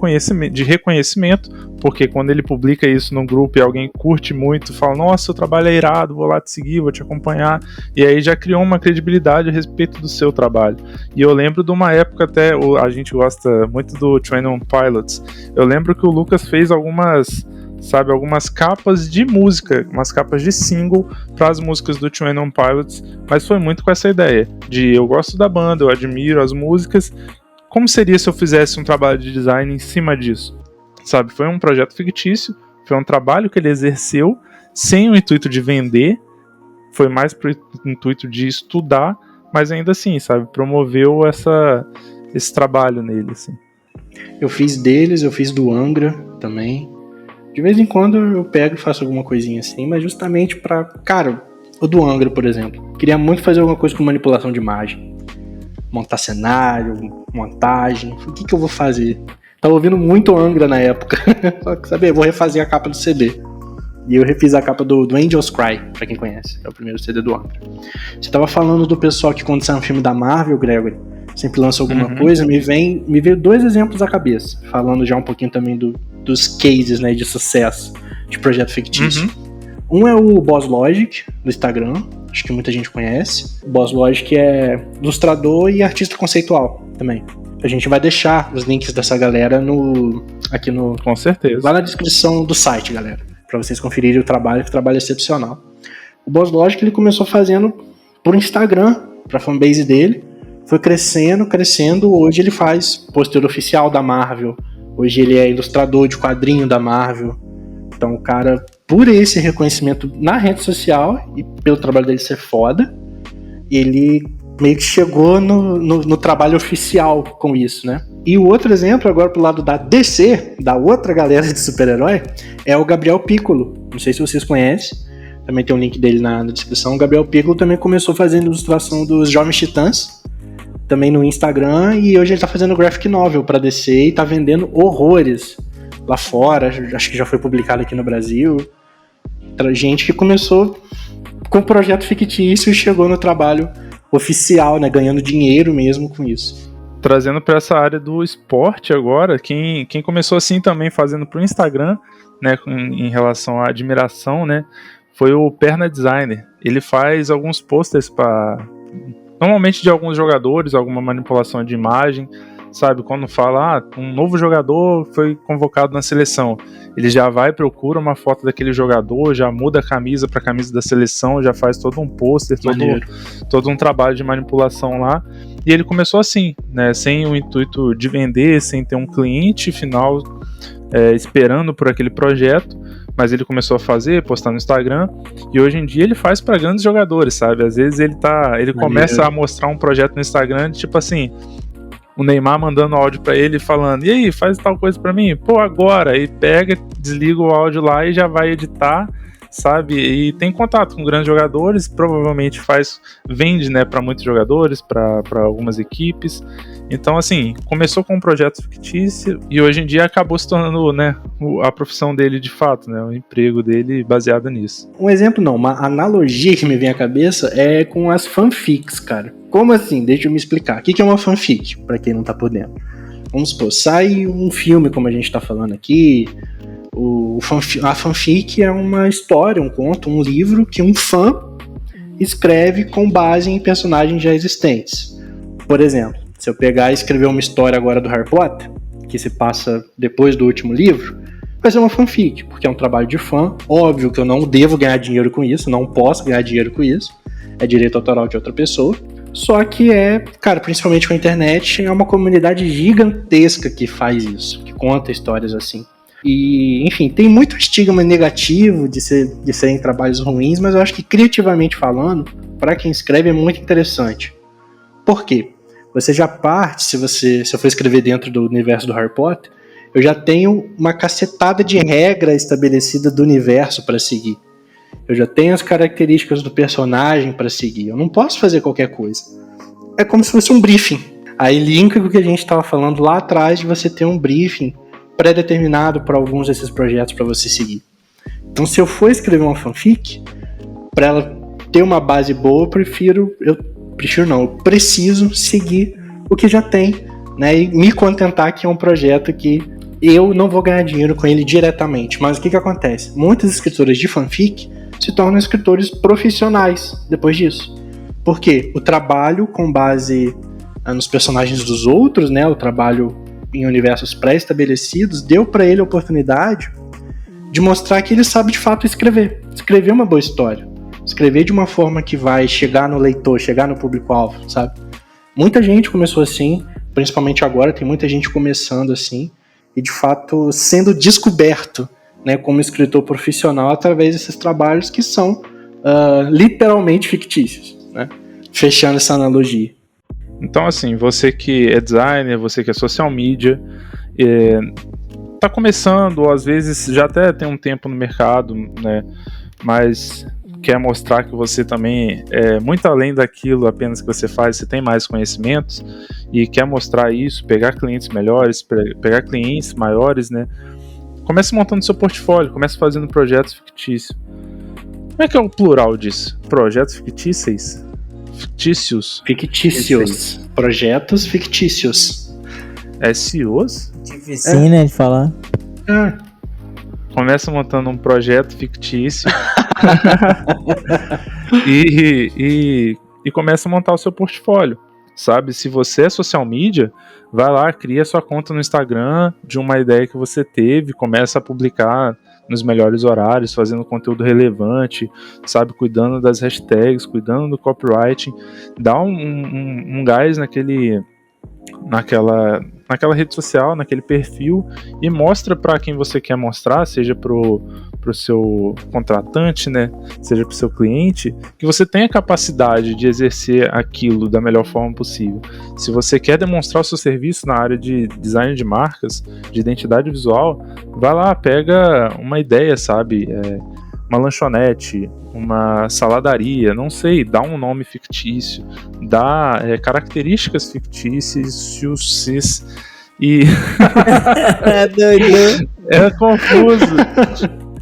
reconhecimento, porque quando ele publica isso num grupo e alguém curte muito, fala, nossa, seu trabalho é irado, vou lá te seguir, vou te acompanhar, e aí já criou uma credibilidade a respeito do seu trabalho. E eu lembro de uma época, até a gente gosta muito do 21 Pilots, eu lembro que o Lucas fez algumas capas de música, umas capas de single para as músicas do 21 Pilots, mas foi muito com essa ideia de eu gosto da banda, eu admiro as músicas, como seria se eu fizesse um trabalho de design em cima disso? Sabe, foi um projeto fictício, Foi um trabalho que ele exerceu sem o intuito de vender, foi mais pro intuito de estudar, mas ainda assim, sabe, promoveu esse trabalho nele, assim. Eu fiz deles, eu fiz do Angra também. De vez em quando eu pego e faço alguma coisinha assim, mas justamente pra... Cara, o do Angra, por exemplo. Queria muito fazer alguma coisa com manipulação de imagem. Montar cenário, montagem. O que eu vou fazer? Tava ouvindo muito Angra na época. Só que, sabe, eu vou refazer a capa do CD. E eu refiz a capa do Angels Cry, pra quem conhece. É o primeiro CD do Angra. Você tava falando do pessoal que quando sai um filme da Marvel, Gregory, sempre lança alguma coisa, me veio 2 exemplos à cabeça. Falando já um pouquinho também dos cases, né, de sucesso de projeto fictício. Um é o Boss Logic, do Instagram, acho que muita gente conhece. O Boss Logic é ilustrador e artista conceitual também. A gente vai deixar os links dessa galera aqui no... Com certeza. Lá na descrição do site, galera, pra vocês conferirem o trabalho, que o trabalho é excepcional. O Boss Logic, ele começou fazendo por Instagram, pra fanbase dele, foi crescendo, hoje ele faz pôster oficial da Marvel, hoje ele é ilustrador de quadrinho da Marvel. Então o cara, por esse reconhecimento na rede social e pelo trabalho dele ser foda, ele meio que chegou no trabalho oficial com isso, né? E o outro exemplo, agora pro lado da DC, da outra galera de super-herói, é o Gabriel Piccolo. Não sei se vocês conhecem, também tem um link dele na descrição. O Gabriel Piccolo também começou fazendo ilustração dos Jovens Titãs, também no Instagram, e hoje ele tá fazendo graphic novel pra DC e tá vendendo horrores lá fora, acho que já foi publicado aqui no Brasil. Gente que começou com um projeto fictício e chegou no trabalho oficial, né, ganhando dinheiro mesmo com isso. Trazendo para essa área do esporte agora, quem começou assim também fazendo pro Instagram, né, em relação à admiração, né, foi o Perna Designer. Ele faz alguns posters normalmente de alguns jogadores, alguma manipulação de imagem, sabe, quando fala, um novo jogador foi convocado na seleção, ele já vai, procura uma foto daquele jogador, já muda a camisa para a camisa da seleção, já faz todo um pôster, todo um trabalho de manipulação lá, e ele começou assim, né, sem o intuito de vender, sem ter um cliente final esperando por aquele projeto, mas ele começou a fazer, postar no Instagram, e hoje em dia ele faz para grandes jogadores, sabe, às vezes ele começa a mostrar um projeto no Instagram, tipo assim, o Neymar mandando áudio pra ele falando, e aí, faz tal coisa pra mim? Pô, agora. E pega, desliga o áudio lá e já vai editar, sabe? E tem contato com grandes jogadores, provavelmente vende, né, pra muitos jogadores, pra algumas equipes. Então, assim, começou com um projeto fictício e hoje em dia acabou se tornando, né, a profissão dele de fato, né, o emprego dele baseado nisso. Um exemplo não, uma analogia que me vem à cabeça é com as fanfics, cara. Como assim? Deixa eu me explicar. O que é uma fanfic, pra quem não tá por dentro? Vamos supor, sai um filme, como a gente tá falando aqui, a fanfic é uma história, um conto, um livro que um fã escreve com base em personagens já existentes. Por exemplo, se eu pegar e escrever uma história agora do Harry Potter, que se passa depois do último livro, vai ser uma fanfic, porque é um trabalho de fã. Óbvio que eu não devo ganhar dinheiro com isso, não posso ganhar dinheiro com isso, é direito autoral de outra pessoa. Só que cara, principalmente com a internet, é uma comunidade gigantesca que faz isso, que conta histórias assim. E, enfim, tem muito estigma negativo de serem trabalhos ruins, mas eu acho que criativamente falando, para quem escreve é muito interessante. Por quê? Você já parte, se eu for escrever dentro do universo do Harry Potter, eu já tenho uma cacetada de regra estabelecida do universo para seguir. Eu já tenho as características do personagem para seguir. Eu não posso fazer qualquer coisa. É como se fosse um briefing. Aí linka com o que a gente estava falando lá atrás de você ter um briefing pré-determinado para alguns desses projetos para você seguir. Então, se eu for escrever uma fanfic, para ela ter uma base boa, eu preciso seguir o que já tem, né, e me contentar que é um projeto que eu não vou ganhar dinheiro com ele diretamente. Mas o que acontece? Muitos escritores de fanfic se tornam escritores profissionais depois disso. Porque o trabalho com base nos personagens dos outros, né, o trabalho em universos pré-estabelecidos, deu para ele a oportunidade de mostrar que ele sabe de fato escrever uma boa história, escrever de uma forma que vai chegar no leitor, chegar no público-alvo, sabe? Muita gente começou assim, principalmente agora tem muita gente começando assim, e de fato sendo descoberto né, como escritor profissional através desses trabalhos que são literalmente fictícios, né? Fechando essa analogia. Então, assim, você que é designer, você que é social media, tá começando, ou às vezes já até tem um tempo no mercado, né, mas quer mostrar que você também é muito além daquilo apenas que você faz, você tem mais conhecimentos e quer mostrar isso, pegar clientes melhores, pegar clientes maiores, né? Comece montando seu portfólio, comece fazendo projetos fictícios. Como é que é o plural disso? Projetos fictícios? Fictícios. Projetos fictícios. SEOs? Difícil, né, de falar. Começa montando um projeto fictício e começa a montar o seu portfólio, sabe? Se você é social media, vai lá, cria sua conta no Instagram de uma ideia que você teve, começa a publicar nos melhores horários, fazendo conteúdo relevante, sabe? Cuidando das hashtags, cuidando do copywriting, dá um gás naquela rede social, naquele perfil, e mostra para quem você quer mostrar, seja pro seu contratante, né, seja pro seu cliente, que você tem a capacidade de exercer aquilo da melhor forma possível. Se você quer demonstrar o seu serviço na área de design de marcas, de identidade visual, vai lá, pega uma ideia, sabe, uma lanchonete, uma saladaria, não sei, dá um nome fictício, dá características fictícias e É doido. é confuso.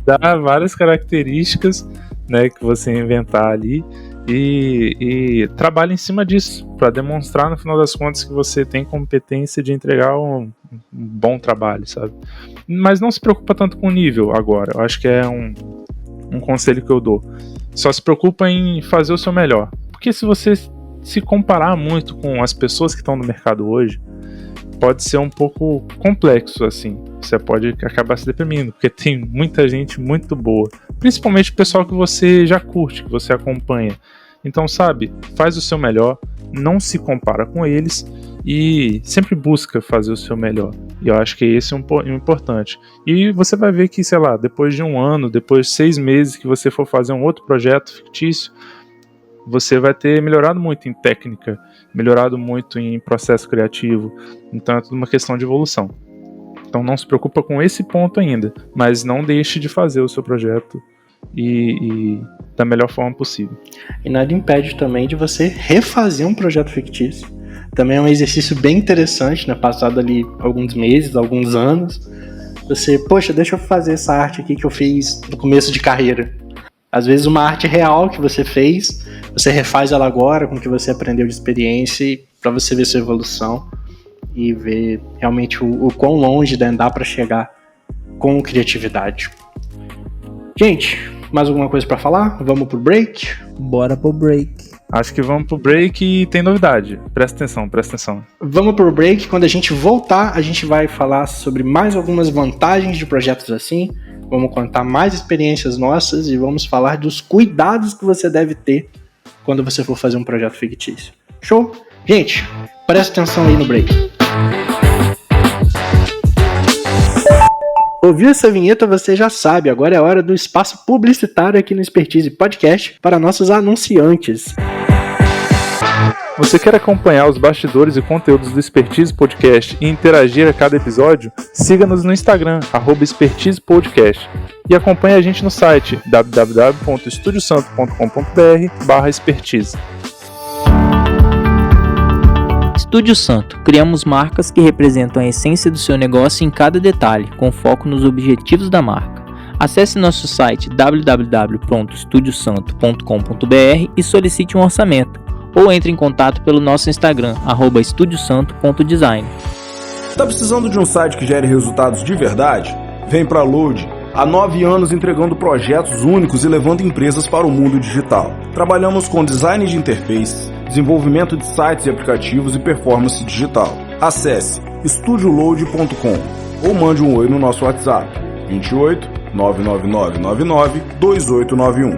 Dá várias características, né, que você inventar ali e trabalha em cima disso para demonstrar no final das contas que você tem competência de entregar um bom trabalho, sabe? Mas não se preocupa tanto com o nível agora. Eu acho que é um conselho que eu dou. Só se preocupa em fazer o seu melhor. Porque se você se comparar muito com as pessoas que estão no mercado hoje, pode ser um pouco complexo, assim. Você pode acabar se deprimindo, porque tem muita gente muito boa. Principalmente o pessoal que você já curte, que você acompanha. Então, sabe, faz o seu melhor, não se compara com eles e sempre busca fazer o seu melhor. E eu acho que esse é um importante. E você vai ver que, sei lá, depois de um ano, depois de 6 meses que você for fazer um outro projeto fictício, você vai ter melhorado muito em técnica, melhorado muito em processo criativo. Então é tudo uma questão de evolução. Então não se preocupa com esse ponto ainda, mas não deixe de fazer o seu projeto e da melhor forma possível. E nada impede também de você refazer um projeto fictício. Também é um exercício bem interessante, né? Passado ali alguns meses, alguns anos, você, poxa, deixa eu fazer essa arte aqui que eu fiz no começo de carreira. Às vezes uma arte real que você fez, você refaz ela agora com o que você aprendeu de experiência para você ver sua evolução e ver realmente o quão longe dá para chegar com criatividade. Gente, mais alguma coisa para falar? Vamos pro break? Bora pro break. Acho que vamos pro break e tem novidade. Presta atenção. Vamos pro break. Quando a gente voltar, a gente vai falar sobre mais algumas vantagens de projetos assim. Vamos contar mais experiências nossas e vamos falar dos cuidados que você deve ter quando você for fazer um projeto fictício. Show? Gente, presta atenção aí no break. Ouviu essa vinheta, você já sabe, agora é a hora do espaço publicitário aqui no Expertise Podcast para nossos anunciantes. Você quer acompanhar os bastidores e conteúdos do Expertise Podcast e interagir a cada episódio? Siga-nos no Instagram, @expertisepodcast, e acompanhe a gente no site www.estudiosanto.com.br/expertise. Estúdio Santo. Criamos marcas que representam a essência do seu negócio em cada detalhe, com foco nos objetivos da marca. Acesse nosso site www.estudiosanto.com.br e solicite um orçamento, ou entre em contato pelo nosso Instagram, @estudiosanto.design. Tá precisando de um site que gere resultados de verdade? Vem pra Load. Há 9 anos entregando projetos únicos e levando empresas para o mundo digital. Trabalhamos com design de interfaces, desenvolvimento de sites e aplicativos e performance digital. Acesse estudioload.com ou mande um oi no nosso WhatsApp 28 99999 2891.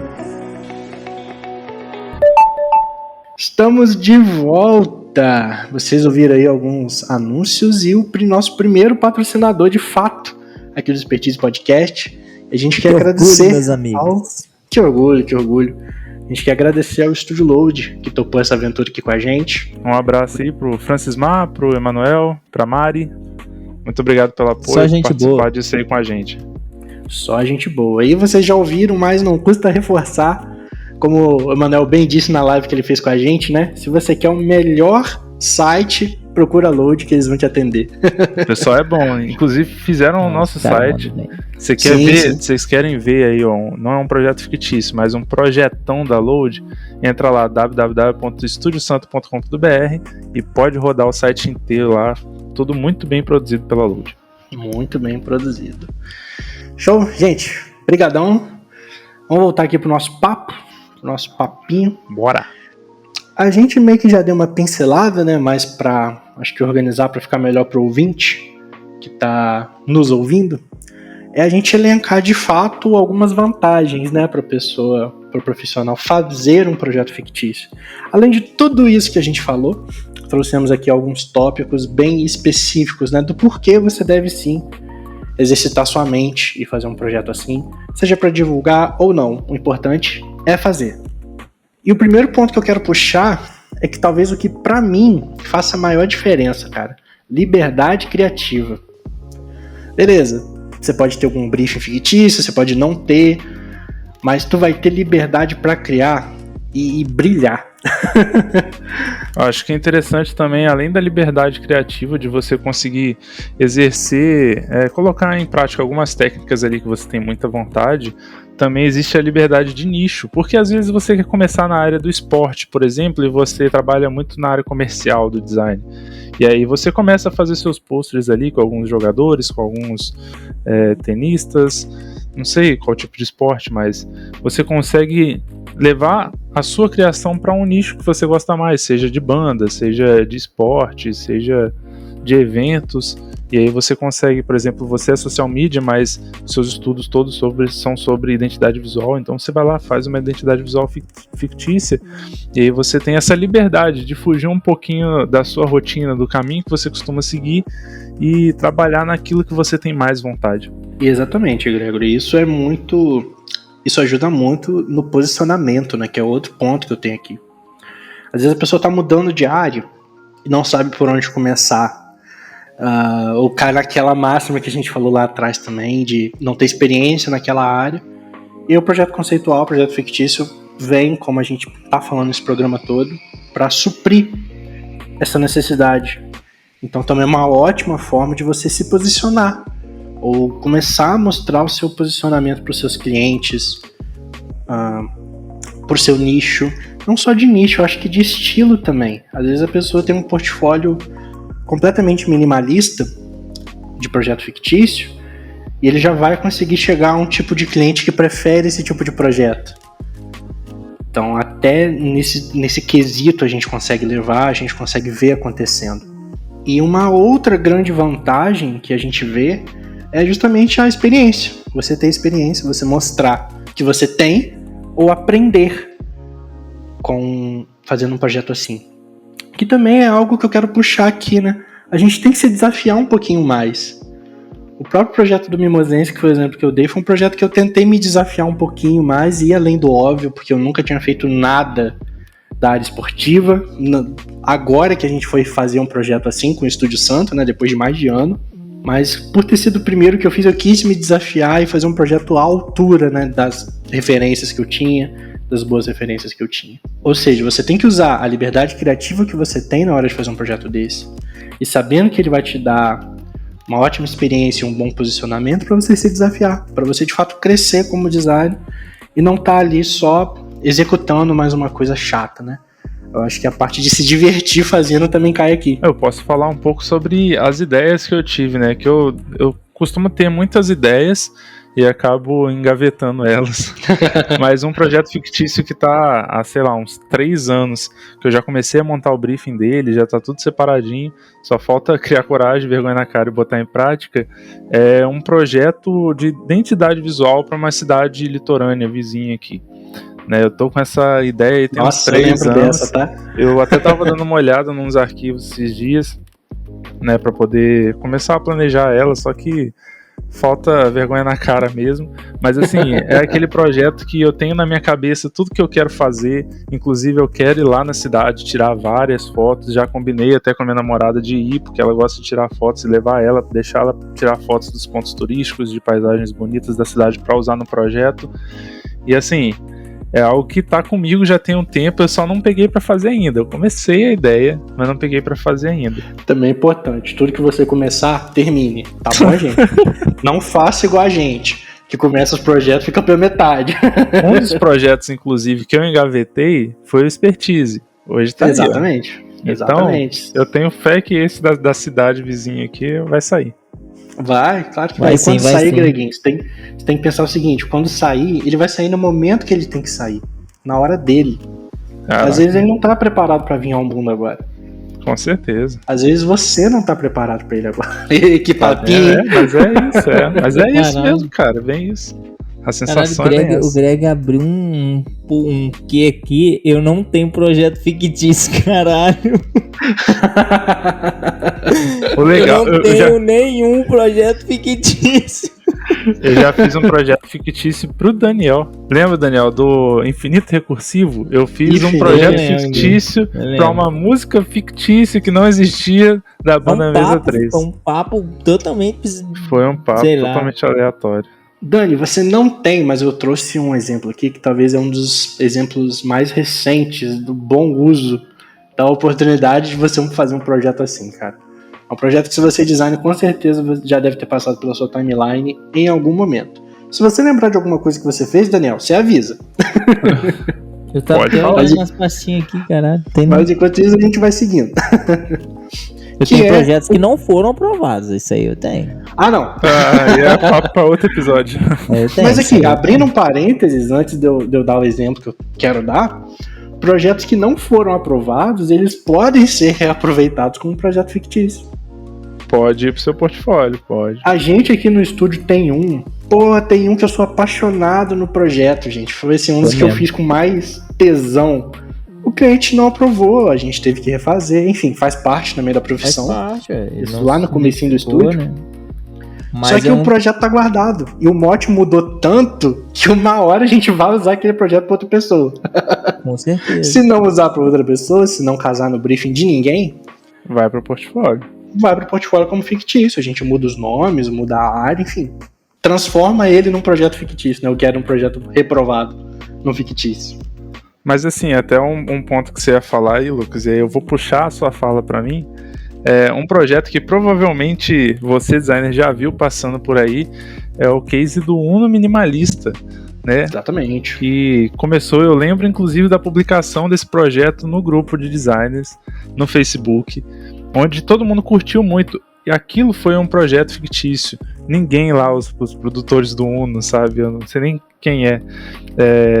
Estamos de volta! Vocês ouviram aí alguns anúncios e o nosso primeiro patrocinador de fato aqui do Expertise Podcast, A gente quer agradecer meus amigos. Que orgulho. A gente quer agradecer ao Estúdio Load, que topou essa aventura aqui com a gente. Um abraço aí pro Francis Mar, pro Emanuel, pra Mari. Muito obrigado pelo apoio, Só gente participar boa. disso aí com a gente. Só gente boa. E vocês já ouviram, mas não custa reforçar, como o Emanuel bem disse na live que ele fez com a gente, né? Se você quer o melhor site, procura Load que eles vão te atender. O pessoal é bom, inclusive fizeram o nosso site. Vocês querem ver aí, ó, não é um projeto fictício, mas um projetão da Load, entra lá www.estudiosanto.com.br e pode rodar o site inteiro lá, tudo muito bem produzido pela Load. Muito bem produzido. Show, gente, brigadão. Vamos voltar aqui pro nosso papo, pro nosso papinho. Bora! A gente meio que já deu uma pincelada, né? Mas pra, acho que organizar para ficar melhor pro ouvinte que tá nos ouvindo, é a gente elencar de fato algumas vantagens, né, para pessoa, para o profissional fazer um projeto fictício. Além de tudo isso que a gente falou, trouxemos aqui alguns tópicos bem específicos, né, do porquê você deve sim exercitar sua mente e fazer um projeto assim, seja para divulgar ou não. O importante é fazer. E o primeiro ponto que eu quero puxar é que talvez o que pra mim faça a maior diferença, cara, liberdade criativa. Beleza, você pode ter algum briefing fictício, você pode não ter, mas tu vai ter liberdade pra criar e brilhar. Acho que é interessante também, além da liberdade criativa, de você conseguir exercer, colocar em prática algumas técnicas ali que você tem muita vontade, também existe a liberdade de nicho, porque às vezes você quer começar na área do esporte, por exemplo, e você trabalha muito na área comercial do design, e aí você começa a fazer seus posters ali com alguns jogadores, com alguns tenistas, não sei qual tipo de esporte, mas você consegue levar a sua criação para um nicho que você gosta mais, seja de banda, seja de esporte, seja de eventos, e aí você consegue, por exemplo, você é social media, mas seus estudos todos são sobre identidade visual, então você vai lá, faz uma identidade visual fictícia, e aí você tem essa liberdade de fugir um pouquinho da sua rotina, do caminho que você costuma seguir, e trabalhar naquilo que você tem mais vontade. Exatamente, Gregory, isso ajuda muito no posicionamento, né, que é outro ponto que eu tenho aqui. Às vezes a pessoa está mudando de área e não sabe por onde começar. Ou cai naquela máxima que a gente falou lá atrás também, de não ter experiência naquela área. E o projeto conceitual, o projeto fictício, vem, como a gente está falando nesse programa todo, para suprir essa necessidade. Então também é uma ótima forma de você se posicionar, ou começar a mostrar o seu posicionamento para os seus clientes, por seu nicho. Não só de nicho, eu acho que de estilo também. Às vezes a pessoa tem um portfólio completamente minimalista de projeto fictício e ele já vai conseguir chegar a um tipo de cliente que prefere esse tipo de projeto. Então até nesse quesito a gente consegue levar, a gente consegue ver acontecendo. E uma outra grande vantagem que a gente vê é justamente a experiência. Você ter experiência, você mostrar que você tem, ou aprender fazendo um projeto assim. Que também é algo que eu quero puxar aqui, né? A gente tem que se desafiar um pouquinho mais. O próprio projeto do Mimosense, que foi o exemplo que eu dei, foi um projeto que eu tentei me desafiar um pouquinho mais e ir além do óbvio, porque eu nunca tinha feito nada da área esportiva. Agora que a gente foi fazer um projeto assim com o Estúdio Santo, né? Depois de mais de ano. Mas por ter sido o primeiro que eu fiz, eu quis me desafiar e fazer um projeto à altura, né, das referências que eu tinha, das boas referências que eu tinha. Ou seja, você tem que usar a liberdade criativa que você tem na hora de fazer um projeto desse, e sabendo que ele vai te dar uma ótima experiência e um bom posicionamento para você se desafiar, para você de fato crescer como designer e não estar ali só executando mais uma coisa chata, né? Eu acho que a parte de se divertir fazendo também cai aqui. Eu posso falar um pouco sobre as ideias que eu tive, né? Que eu costumo ter muitas ideias e acabo engavetando elas. Mas um projeto fictício que tá há, sei lá, uns 3 anos, que eu já comecei a montar o briefing dele, já tá tudo separadinho, só falta criar coragem, vergonha na cara e botar em prática, é um projeto de identidade visual para uma cidade litorânea, vizinha aqui. Né, eu tô com essa ideia aí tem uns 3 anos. Dessa, tá? Eu até tava dando uma olhada nos arquivos esses dias, né, para poder começar a planejar ela, só que falta vergonha na cara mesmo, mas assim, é aquele projeto que eu tenho na minha cabeça tudo que eu quero fazer, inclusive eu quero ir lá na cidade, tirar várias fotos, já combinei até com a minha namorada de ir, porque ela gosta de tirar fotos e levar ela, deixar ela tirar fotos dos pontos turísticos, de paisagens bonitas da cidade para usar no projeto, e assim, é algo que tá comigo já tem um tempo, eu só não peguei pra fazer ainda. Eu comecei a ideia, mas não peguei pra fazer ainda. Também é importante, tudo que você começar, termine, tá bom, gente? Não faça igual a gente, que começa os projetos e fica pela metade. Um dos projetos, inclusive, que eu engavetei foi o Expertise. Hoje tá Exatamente. Aí, então, exatamente. Eu tenho fé que esse da cidade vizinha aqui vai sair. Vai, claro que vai. Quando sair, Greguinho, você tem que pensar o seguinte, quando sair, ele vai sair no momento que ele tem que sair, na hora dele. Às vezes ele não tá preparado pra vir ao mundo agora. Com certeza. Às vezes você não tá preparado pra ele agora. Que papinho. Mas é isso mesmo, cara, bem isso. A sensação é essa. O Greg abriu um que aqui, eu não tenho projeto fictício, caralho. Legal, eu não tenho nenhum projeto fictício. Eu já fiz um projeto fictício pro Daniel. Lembra, Daniel, do Infinito Recursivo? Eu fiz um projeto fictício pra uma música fictícia que não existia da banda Mesa 3. Foi um papo totalmente... Foi um papo totalmente aleatório. Dani, você não tem, mas eu trouxe um exemplo aqui que talvez é um dos exemplos mais recentes do bom uso da oportunidade de você fazer um projeto assim, cara. É um projeto que, se você designa, com certeza já deve ter passado pela sua timeline em algum momento. Se você lembrar de alguma coisa que você fez, Daniel, você avisa. Eu tava olhando umas pastinhas aqui, caralho. Mas enquanto isso, a gente vai seguindo. Eu tenho projetos que não foram aprovados, isso aí eu tenho. Ah, não. É papo pra outro episódio. Mas aqui, abrindo um parênteses, antes de eu dar o exemplo que eu quero dar, projetos que não foram aprovados, eles podem ser reaproveitados como um projeto fictício. Pode ir pro seu portfólio, pode. A gente aqui no estúdio tem um que eu sou apaixonado no projeto, gente. Foi assim, um dos que eu fiz com mais tesão. O cliente não aprovou, a gente teve que refazer, enfim, faz parte também da profissão. Faz parte, isso lá no comecinho do estúdio. Né? Só que o projeto tá guardado. E o mote mudou tanto que uma hora a gente vai usar aquele projeto pra outra pessoa. Com certeza. Se não usar pra outra pessoa, se não casar no briefing de ninguém, vai pro portfólio. Vai pro portfólio como fictício. A gente muda os nomes, muda a área, enfim. Transforma ele num projeto fictício, né? Eu quero um projeto reprovado no fictício. Mas assim, até um ponto que você ia falar aí, Lucas, e aí eu vou puxar a sua fala pra mim. É um projeto que provavelmente você, designer, já viu passando por aí, é o case do Uno Minimalista, né? Exatamente. Que começou, eu lembro inclusive da publicação desse projeto no grupo de designers, no Facebook, onde todo mundo curtiu muito. E aquilo foi um projeto fictício. Ninguém lá, os produtores do Uno, sabe? Eu não sei nem quem é.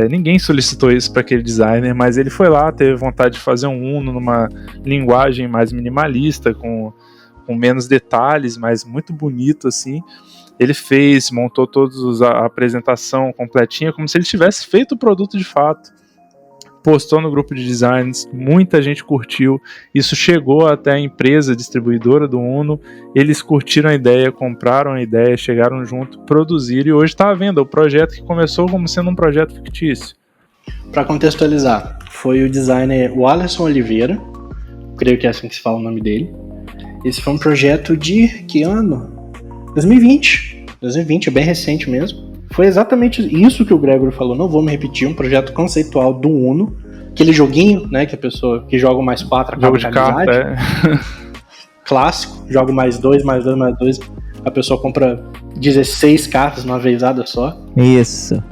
Ninguém solicitou isso para aquele designer, mas ele foi lá, teve vontade de fazer um Uno numa linguagem mais minimalista, com menos detalhes, mas muito bonito assim. Ele fez, montou a apresentação completinha, como se ele tivesse feito o produto de fato. Postou no grupo de designs, muita gente curtiu, isso chegou até a empresa distribuidora do Uno, eles curtiram a ideia, compraram a ideia, chegaram junto, produziram, e hoje está à venda o projeto que começou como sendo um projeto fictício. Para contextualizar, foi o designer Wallace Oliveira, creio que é assim que se fala o nome dele. Esse foi um projeto de que ano? 2020, é bem recente mesmo. Foi exatamente isso que o Gregory falou, não vou me repetir, um projeto conceitual do Uno, aquele joguinho, né, que a pessoa que joga mais 4 acaba de amizade. Clássico, joga mais 2, a pessoa compra 16 cartas numa vezada só. Isso.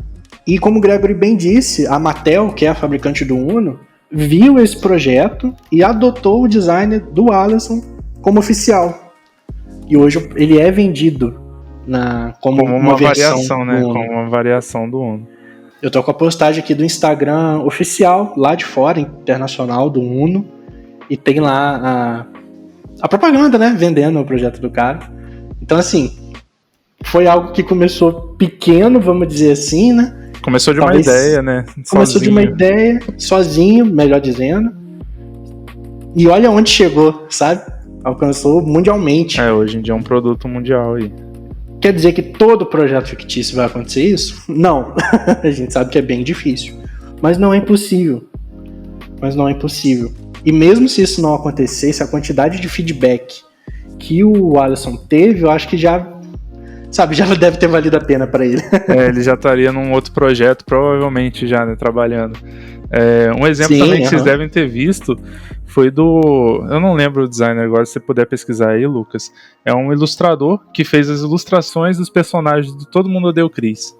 E como o Gregory bem disse, a Mattel, que é a fabricante do Uno, viu esse projeto e adotou o design do Alisson como oficial. E hoje ele é vendido como uma variação, né? Como uma variação do Uno. Eu tô com a postagem aqui do Instagram oficial, lá de fora, internacional, do Uno, e tem lá a propaganda, né? Vendendo o projeto do cara. Então, assim, foi algo que começou pequeno, vamos dizer assim, né? Começou de uma ideia, né? Começou de uma ideia, sozinho, melhor dizendo. E olha onde chegou, sabe? Alcançou mundialmente. Hoje em dia é um produto mundial aí. Quer dizer que todo projeto fictício vai acontecer isso? Não. A gente sabe que é bem difícil. Mas não é impossível. E mesmo se isso não acontecesse, a quantidade de feedback que o Alisson teve, eu acho que já deve ter valido a pena para ele. Ele já estaria num outro projeto, provavelmente já, né, trabalhando. Um exemplo também que vocês devem ter visto foi eu não lembro o designer agora, se você puder pesquisar aí, Lucas. É um ilustrador que fez as ilustrações dos personagens do Todo Mundo Odeia o Chris.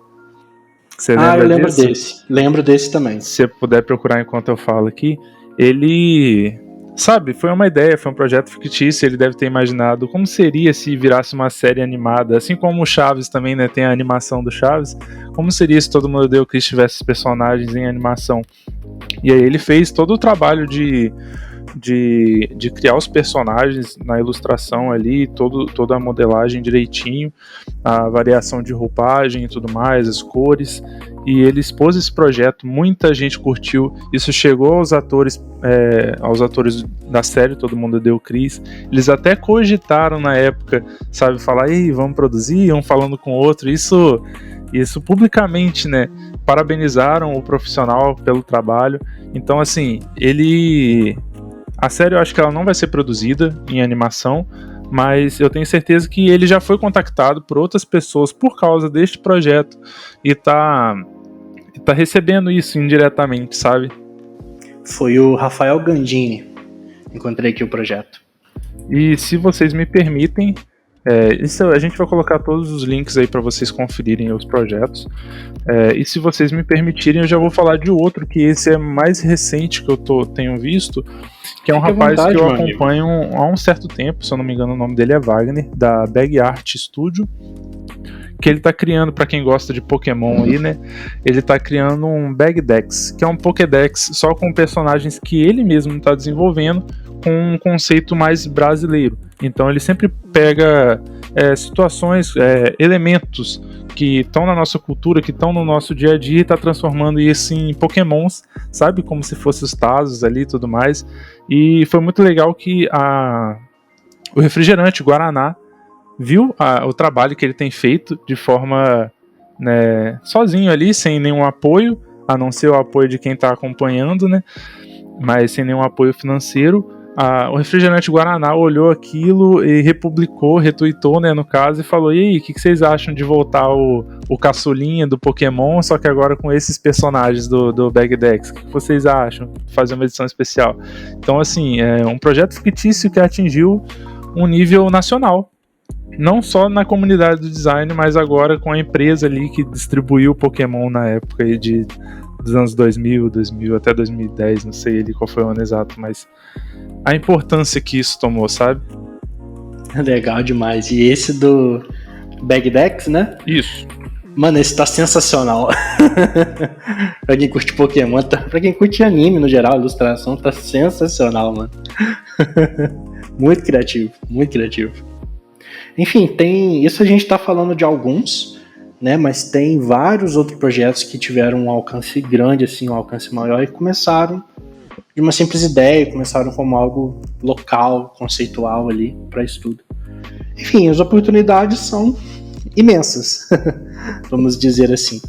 Você lembra eu lembro desse. Lembro desse também. Se você puder procurar enquanto eu falo aqui, ele... Sabe, foi uma ideia, foi um projeto fictício, ele deve ter imaginado como seria se virasse uma série animada, assim como o Chaves também, né, tem a animação do Chaves, como seria se Todo Mundo Odeia o Chris tivesse personagens em animação. E aí ele fez todo o trabalho de criar os personagens na ilustração ali, toda a modelagem direitinho, a variação de roupagem e tudo mais, as cores, e ele expôs esse projeto, muita gente curtiu, isso chegou aos atores da série Todo Mundo Odeia o Chris, eles até cogitaram na época, sabe, falar, ei, vamos produzir, um falando com o outro, isso publicamente, né, parabenizaram o profissional pelo trabalho. Então, assim, a série eu acho que ela não vai ser produzida em animação, mas eu tenho certeza que ele já foi contactado por outras pessoas por causa deste projeto e tá recebendo isso indiretamente, sabe? Foi o Rafael Gandini. Encontrei aqui o projeto. E se vocês me permitem, a gente vai colocar todos os links aí para vocês conferirem os projetos. E se vocês me permitirem, eu já vou falar de outro, que esse é mais recente que eu tenho visto, que é um rapaz que eu acompanho há um certo tempo, se eu não me engano o nome dele é Wagner, da Bag Art Studio, que ele tá criando, para quem gosta de Pokémon aí, né, ele tá criando um Bagdex, que é um Pokédex só com personagens que ele mesmo tá desenvolvendo, com um conceito mais brasileiro. Então ele sempre pega situações, elementos que estão na nossa cultura, que estão no nosso dia a dia, e está transformando isso em Pokémons, sabe? Como se fossem os Tazos ali e tudo mais. E foi muito legal que o refrigerante Guaraná viu o trabalho que ele tem feito de forma, né, sozinho ali, sem nenhum apoio, a não ser o apoio de quem está acompanhando, né? Mas sem nenhum apoio financeiro. O refrigerante Guaraná olhou aquilo e retweetou, né, no caso, e falou, e aí, o que vocês acham de voltar o caçulinha do Pokémon, só que agora com esses personagens do Bagdex? O que vocês acham? Fazer uma edição especial. Então, assim, é um projeto fictício que atingiu um nível nacional. Não só na comunidade do design, mas agora com a empresa ali que distribuiu o Pokémon na época aí dos anos 2000 até 2010, não sei ali qual foi o ano exato, mas a importância que isso tomou, sabe? Legal demais. E esse do Bagdex, né? Isso. Mano, esse tá sensacional. Pra quem curte Pokémon, pra quem curte anime no geral, a ilustração tá sensacional, mano. Muito criativo, muito criativo. Enfim, isso a gente tá falando de alguns, né? Mas tem vários outros projetos que tiveram um alcance grande, assim, um alcance maior, e começaram de uma simples ideia, começaram como algo local, conceitual ali para estudo. Enfim, as oportunidades são imensas, vamos dizer assim.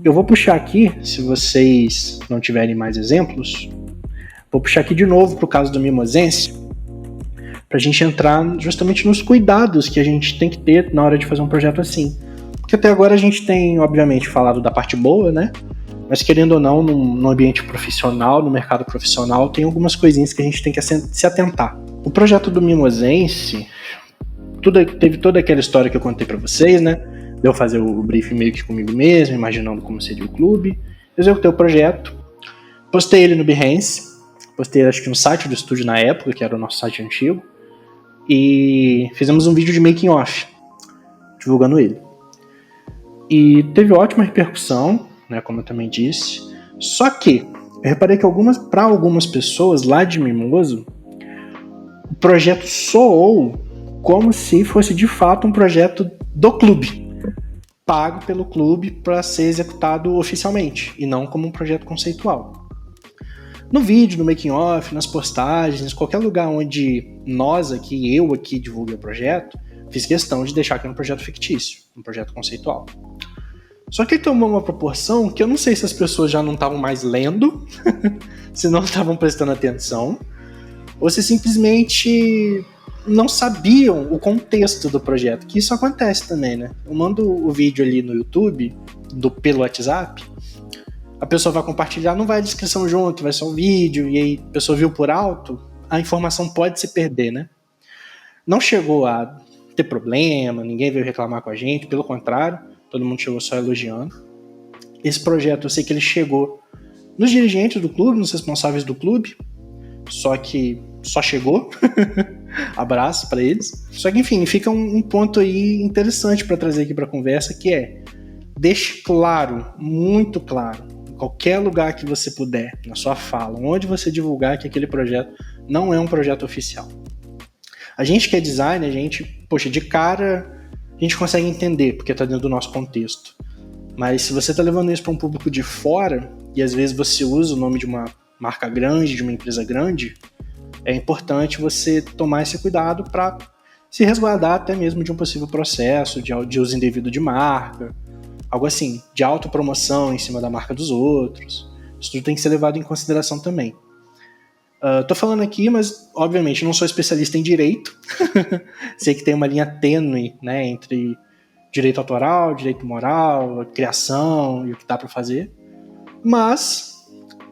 Eu vou puxar aqui, se vocês não tiverem mais exemplos, vou puxar aqui de novo para o caso do Mimosense, para a gente entrar justamente nos cuidados que a gente tem que ter na hora de fazer um projeto assim. Porque até agora a gente tem, obviamente, falado da parte boa, né? Mas querendo ou não, no ambiente profissional, no mercado profissional, tem algumas coisinhas que a gente tem que se atentar. O projeto do Mimosense, teve toda aquela história que eu contei para vocês, né? De eu fazer o briefing meio que comigo mesmo, imaginando como seria o clube. Executei o projeto, postei ele no Behance, postei acho que no site do estúdio na época, que era o nosso site antigo, e fizemos um vídeo de making off, divulgando ele. E teve ótima repercussão, né, como eu também disse. Só que eu reparei que para algumas pessoas lá de Mimoso, o projeto soou como se fosse de fato um projeto do clube, pago pelo clube para ser executado oficialmente, e não como um projeto conceitual. No vídeo, no making off, nas postagens, em qualquer lugar onde eu aqui divulgue o projeto, fiz questão de deixar que era um projeto fictício, um projeto conceitual. Só que ele tomou uma proporção que eu não sei se as pessoas já não estavam mais lendo, se não estavam prestando atenção, ou se simplesmente não sabiam o contexto do projeto, que isso acontece também, né? Eu mando o vídeo ali no YouTube, pelo WhatsApp, a pessoa vai compartilhar, não vai a descrição junto, vai só o vídeo, e aí a pessoa viu por alto, a informação pode se perder, né? Não chegou a ter problema, ninguém veio reclamar com a gente, pelo contrário, todo mundo chegou só elogiando. Esse projeto, eu sei que ele chegou nos dirigentes do clube, nos responsáveis do clube, só que só chegou. Abraço para eles. Só que, enfim, fica um ponto aí interessante para trazer aqui para a conversa, que é: deixe claro, muito claro, em qualquer lugar que você puder, na sua fala, onde você divulgar que aquele projeto não é um projeto oficial. A gente que é designer, a gente, poxa, de cara a gente consegue entender, porque está dentro do nosso contexto. Mas se você está levando isso para um público de fora, e às vezes você usa o nome de uma marca grande, de uma empresa grande, é importante você tomar esse cuidado para se resguardar até mesmo de um possível processo de uso indevido de marca, algo assim, de autopromoção em cima da marca dos outros. Isso tudo tem que ser levado em consideração também. Tô falando aqui, mas obviamente não sou especialista em direito. Sei que tem uma linha tênue, né, entre direito autoral, direito moral, criação e o que dá para fazer. Mas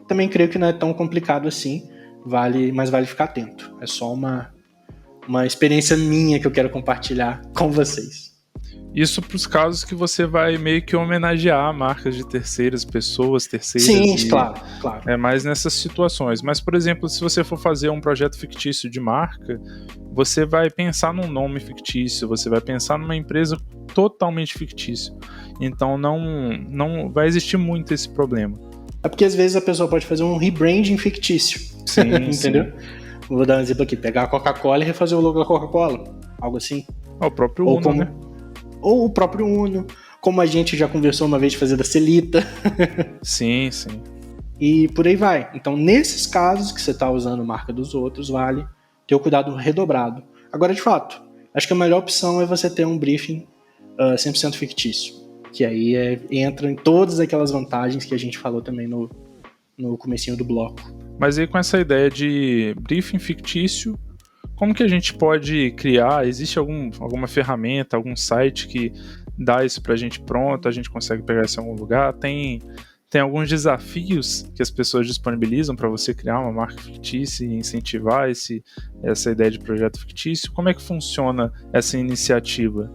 também creio que não é tão complicado assim, mas vale ficar atento. É só uma experiência minha que eu quero compartilhar com vocês. Isso para os casos que você vai meio que homenagear marcas de terceiras, pessoas terceiras. Sim, claro. É mais nessas situações. Mas, por exemplo, se você for fazer um projeto fictício de marca, você vai pensar num nome fictício, você vai pensar numa empresa totalmente fictícia. Então não vai existir muito esse problema. É porque às vezes a pessoa pode fazer um rebranding fictício. Sim, entendeu? Sim. Vou dar um exemplo aqui. Pegar a Coca-Cola e refazer o logo da Coca-Cola. Algo assim. O próprio Uno, né? Ou o próprio Uno, como a gente já conversou uma vez de fazer da Celita. Sim. E por aí vai. Então, nesses casos que você está usando marca dos outros, vale ter o cuidado redobrado. Agora, de fato, acho que a melhor opção é você ter um briefing 100% fictício. Que aí entra em todas aquelas vantagens que a gente falou também no comecinho do bloco. Mas aí com essa ideia de briefing fictício, como que a gente pode criar? Existe alguma ferramenta, algum site que dá isso pra gente pronto, a gente consegue pegar isso em algum lugar? Tem alguns desafios que as pessoas disponibilizam para você criar uma marca fictícia e incentivar essa ideia de projeto fictício? Como é que funciona essa iniciativa?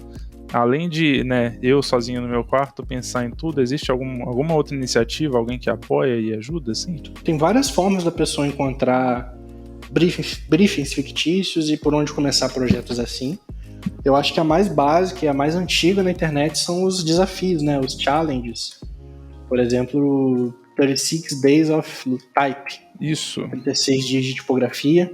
Além de, né, eu sozinho no meu quarto pensar em tudo, existe alguma outra iniciativa, alguém que apoia e ajuda, assim? Tem várias formas da pessoa encontrar briefings fictícios e por onde começar projetos assim. Eu acho que a mais básica e a mais antiga na internet são os desafios, né, os challenges. Por exemplo, 36 Days of Type. Isso. 36 dias de tipografia.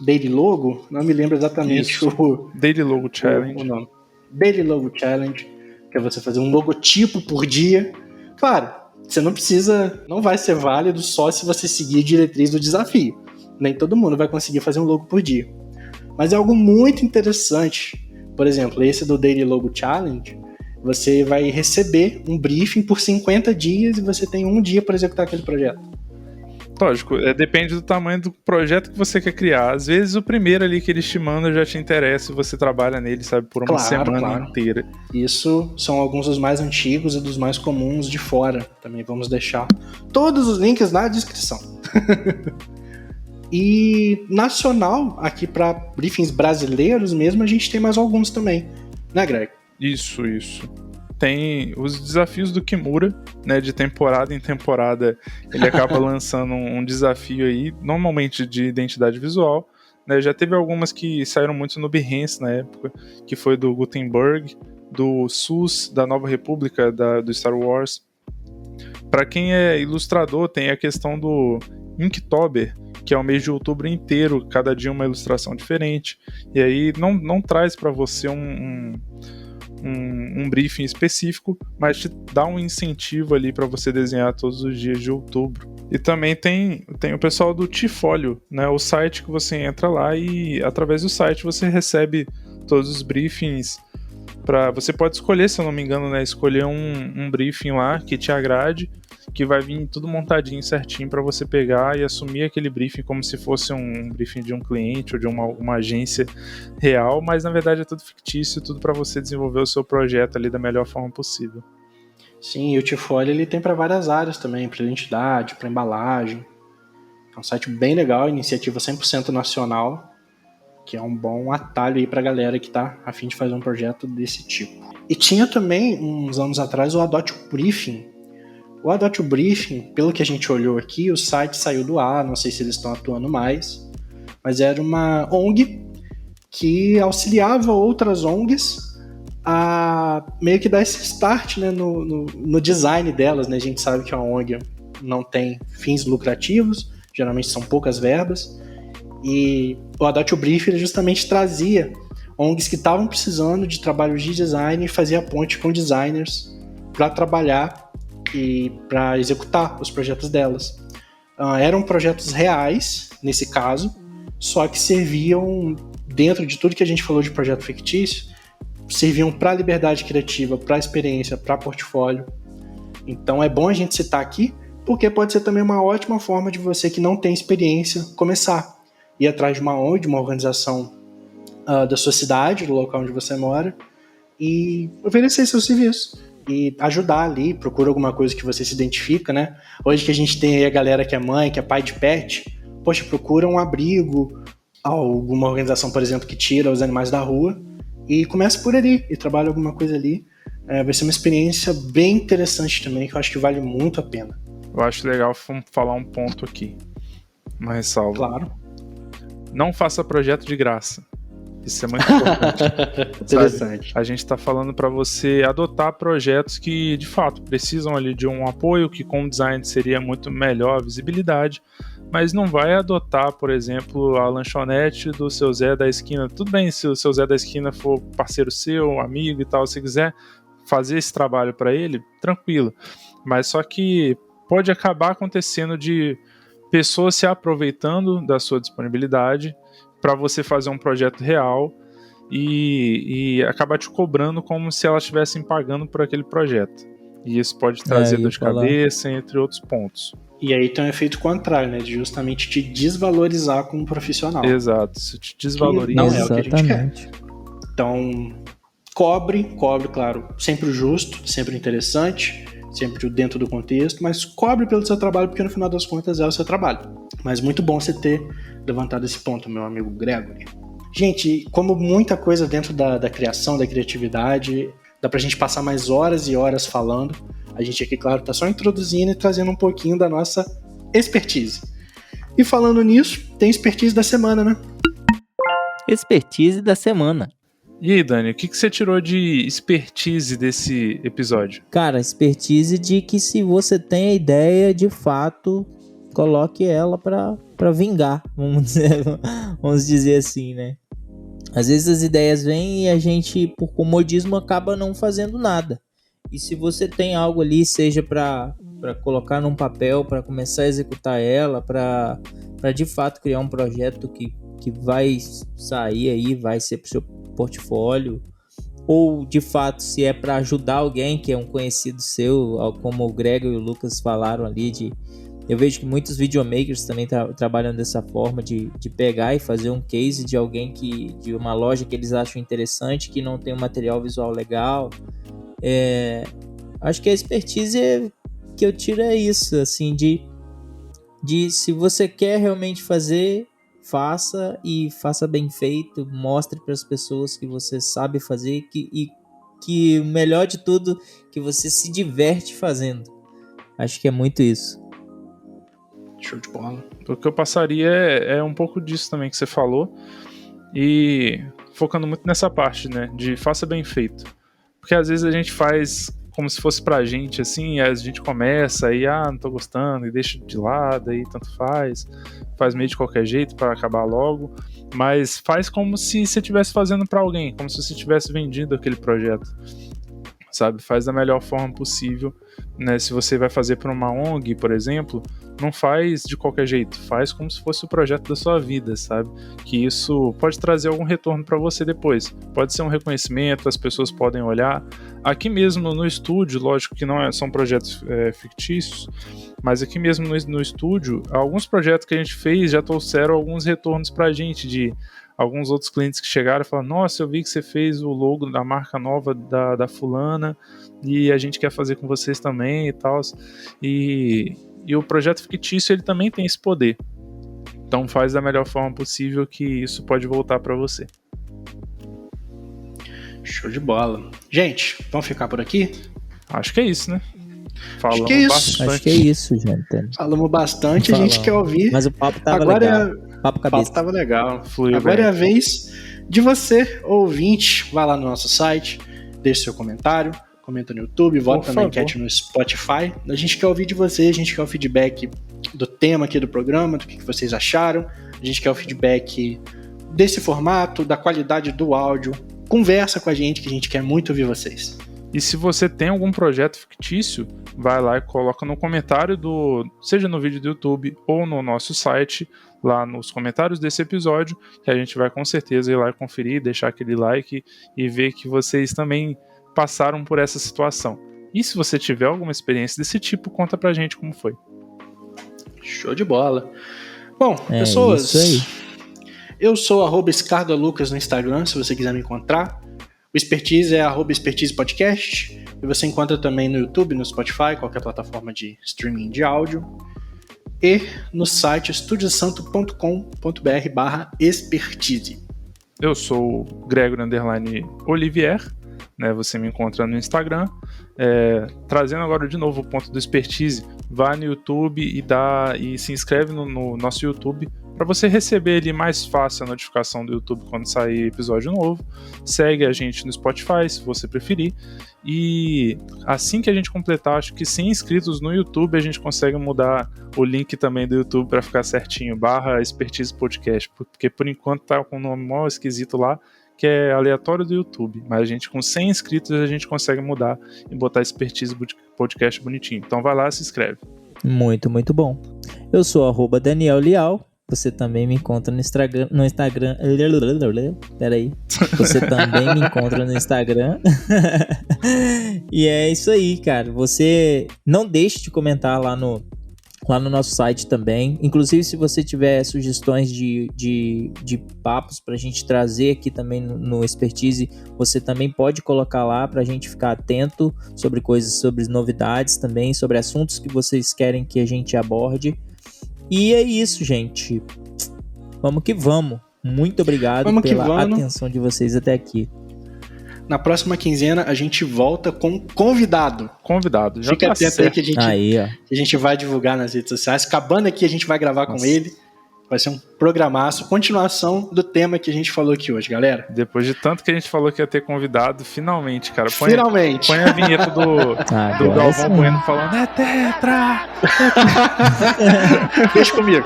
Daily Logo, não me lembro exatamente o Daily Logo Challenge. O nome. Daily Logo Challenge, que é você fazer um logotipo por dia. Claro, você não vai ser válido só se você seguir a diretriz do desafio. Nem todo mundo vai conseguir fazer um logo por dia. Mas é algo muito interessante. Por exemplo, esse do Daily Logo Challenge, você vai receber um briefing por 50 dias e você tem um dia para executar aquele projeto. Lógico, depende do tamanho do projeto que você quer criar. Às vezes o primeiro ali que eles te mandam já te interessa e você trabalha nele, sabe, por uma semana inteira. Isso são alguns dos mais antigos e dos mais comuns de fora. Também vamos deixar todos os links na descrição. E nacional, aqui para briefings brasileiros mesmo, a gente tem mais alguns também, né, Greg? Isso. Tem os desafios do Kimura, né, de temporada em temporada, ele acaba lançando um desafio aí, normalmente de identidade visual, né, já teve algumas que saíram muito no Behance na época, que foi do Gutenberg, do SUS, da Nova República, do Star Wars. Para quem é ilustrador, tem a questão do Inktober, que é o mês de outubro inteiro, cada dia uma ilustração diferente, e aí não traz para você um briefing específico, mas te dá um incentivo ali para você desenhar todos os dias de outubro. E também tem o pessoal do Tifólio, né, o site que você entra lá e através do site você recebe todos os briefings. Você pode escolher, se eu não me engano, né, escolher um briefing lá que te agrade, que vai vir tudo montadinho certinho para você pegar e assumir aquele briefing como se fosse um briefing de um cliente ou de uma agência real, mas na verdade é tudo fictício, tudo para você desenvolver o seu projeto ali da melhor forma possível. Sim, e o T-Folio ele tem para várias áreas também, para identidade, para embalagem. É um site bem legal, iniciativa 100% nacional, que é um bom atalho aí pra galera que tá a fim de fazer um projeto desse tipo. E tinha também, uns anos atrás, o Adote o Briefing. O Adote o Briefing, pelo que a gente olhou aqui, o site saiu do ar, não sei se eles estão atuando mais, mas era uma ONG que auxiliava outras ONGs a meio que dar esse start, né, no design delas, né? A gente sabe que a ONG não tem fins lucrativos, geralmente são poucas verbas, e o Adote o Briefing justamente trazia ONGs que estavam precisando de trabalhos de design e fazia ponte com designers para trabalhar e para executar os projetos delas. Eram projetos reais, nesse caso, só que serviam, dentro de tudo que a gente falou de projeto fictício, serviam para a liberdade criativa, para a experiência, para portfólio. Então é bom a gente citar aqui, porque pode ser também uma ótima forma de você que não tem experiência começar. Ir atrás de uma ONG, de uma organização da sua cidade, do local onde você mora, e oferecer seu serviço. E ajudar ali, procura alguma coisa que você se identifica, né? Hoje que a gente tem aí a galera que é mãe, que é pai de pet, poxa, procura um abrigo, alguma organização, por exemplo, que tira os animais da rua, e começa por ali, e trabalha alguma coisa ali. Vai ser uma experiência bem interessante também, que eu acho que vale muito a pena. Eu acho legal falar um ponto aqui, uma ressalva. Claro. Não faça projeto de graça. Isso é muito importante. Interessante. A gente está falando para você adotar projetos que, de fato, precisam ali de um apoio, que com o design seria muito melhor a visibilidade, mas não vai adotar, por exemplo, a lanchonete do seu Zé da esquina. Tudo bem se o seu Zé da esquina for parceiro seu, amigo e tal, se quiser fazer esse trabalho para ele, tranquilo. Mas só que pode acabar acontecendo de pessoas se aproveitando da sua disponibilidade para você fazer um projeto real e acabar te cobrando como se elas estivessem pagando por aquele projeto. E isso pode trazer dor de cabeça, entre outros pontos. E aí tem um efeito contrário, né? De justamente te desvalorizar como profissional. Exato, isso te desvaloriza. Não é o que a gente quer. Então, cobre, claro, sempre o justo, sempre interessante, sempre dentro do contexto, mas cobre pelo seu trabalho, porque no final das contas é o seu trabalho. Mas muito bom você ter levantado esse ponto, meu amigo Gregory. Gente, como muita coisa dentro da criação, da criatividade, dá pra gente passar mais horas e horas falando. A gente aqui, claro, tá só introduzindo e trazendo um pouquinho da nossa expertise. E falando nisso, tem expertise da semana, né? Expertise da semana. E aí, Dani, o que você tirou de expertise desse episódio? Cara, expertise de que se você tem a ideia, de fato, coloque ela pra vingar, vamos dizer assim, né? Às vezes as ideias vêm e a gente, por comodismo, acaba não fazendo nada. E se você tem algo ali, seja para colocar num papel, para começar a executar ela, para de fato criar um projeto que vai sair aí, vai ser pro seu portfólio, ou de fato se é para ajudar alguém que é um conhecido seu, como o Grego e o Lucas falaram ali, eu vejo que muitos videomakers também trabalham dessa forma de pegar e fazer um case de alguém de uma loja que eles acham interessante, que não tem um material visual legal. Acho que a expertise que eu tiro é isso, assim, de se você quer realmente fazer, faça e faça bem feito, mostre para as pessoas que você sabe fazer e que o melhor de tudo, que você se diverte fazendo. Acho que é muito isso. Show de bola. O que eu passaria é um pouco disso também que você falou, e focando muito nessa parte, né, de faça bem feito. Porque às vezes a gente faz como se fosse pra gente, assim, a gente começa e, não tô gostando, e deixa de lado, aí tanto faz meio de qualquer jeito para acabar logo, mas faz como se você estivesse fazendo pra alguém, como se você tivesse vendido aquele projeto. sabe? Faz da melhor forma possível, né? Se você vai fazer para uma ONG, por exemplo, não faz de qualquer jeito, faz como se fosse o projeto da sua vida, sabe? Que isso pode trazer algum retorno para você depois. Pode ser um reconhecimento, as pessoas podem olhar. Aqui mesmo no estúdio, lógico que não são projetos fictícios, mas aqui mesmo no estúdio, alguns projetos que a gente fez já trouxeram alguns retornos pra gente de alguns outros clientes que chegaram e falaram: nossa, eu vi que você fez o logo da marca nova da fulana e a gente quer fazer com vocês também e tal. E o projeto fictício, ele também tem esse poder. Então faz da melhor forma possível, que isso pode voltar para você. Show de bola. Gente, vamos ficar por aqui? Acho que é isso, né? Acho que é isso. Acho que é isso, gente. Falamos bastante, a gente quer ouvir. Mas o papo tava legal. O papo tava legal. Fluiu agora bem. É a vez de você, ouvinte, vai lá no nosso site, deixe seu comentário, comenta no YouTube, vota na enquete no Spotify. A gente quer ouvir de você, a gente quer o feedback do tema aqui do programa, do que vocês acharam. A gente quer o feedback desse formato, da qualidade do áudio. Conversa com a gente, que a gente quer muito ouvir vocês. E se você tem algum projeto fictício, vai lá e coloca no comentário seja no vídeo do YouTube ou no nosso site, lá nos comentários desse episódio, que a gente vai com certeza ir lá e conferir, deixar aquele like e ver que vocês também passaram por essa situação. E se você tiver alguma experiência desse tipo, conta pra gente como foi. Show de bola. Bom, pessoas, isso aí. Eu sou @escardalucas no Instagram, se você quiser me encontrar. O Expertise é @Expertise Podcast. E você encontra também no YouTube, no Spotify, qualquer plataforma de streaming de áudio. E no site estudiosanto.com.br/expertise. Eu sou o Gregory_Olivier, né? Você me encontra no Instagram. Trazendo agora de novo o ponto do Expertise, vá no YouTube e se inscreve no nosso YouTube para você receber ali mais fácil a notificação do YouTube quando sair episódio novo. Segue a gente no Spotify, se você preferir. E assim que a gente completar, acho que 100 inscritos no YouTube, a gente consegue mudar o link também do YouTube para ficar certinho, /Expertise Podcast, porque por enquanto tá com um nome mó esquisito lá, que é aleatório do YouTube, mas a gente com 100 inscritos a gente consegue mudar e botar Expertise Podcast bonitinho. Então vai lá e se inscreve. Muito, muito bom. Eu sou @Daniel Lial. Você também me encontra no Instagram. Peraí. Você também me encontra no Instagram. E é isso aí, cara. Você não deixe de comentar lá no nosso site também. Inclusive, se você tiver sugestões de papos pra gente trazer aqui também no Expertise, você também pode colocar lá pra gente ficar atento sobre coisas, sobre novidades também, sobre assuntos que vocês querem que a gente aborde. E é isso, gente. Vamos que vamos. Muito obrigado pela atenção de vocês até aqui. Na próxima quinzena a gente volta com convidado. Já fica tá atento certo. Aí que a gente vai divulgar nas redes sociais. Acabando aqui, a gente vai gravar com ele. Vai ser um programaço, continuação do tema que a gente falou aqui hoje, galera. Depois de tanto que a gente falou que ia ter convidado, finalmente, cara. Finalmente. Põe a vinheta do Galvão Bueno falando: é tetra! Deixa comigo.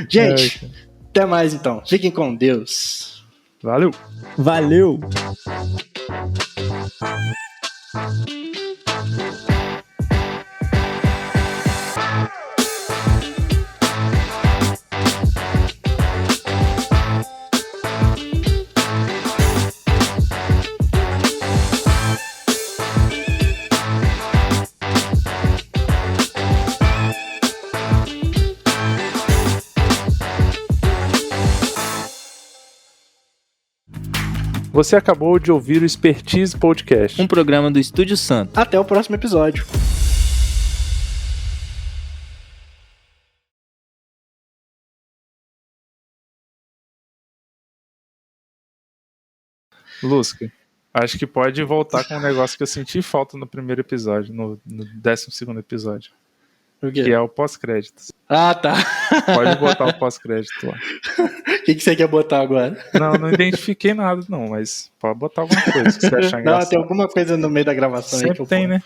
Gente, até mais então. Fiquem com Deus. Valeu! Você acabou de ouvir o Expertise Podcast, um programa do Estúdio Santo. Até o próximo episódio. Lusca, acho que pode voltar com um negócio que eu senti falta no primeiro episódio, no 12º episódio. O quê? Que é o pós-créditos. Ah, tá. Pode botar o pós-crédito lá. O que você quer botar agora? Não identifiquei nada, não, mas pode botar alguma coisa que você achar engraçado. Não, tem alguma coisa no meio da gravação sempre aí que eu tem, né?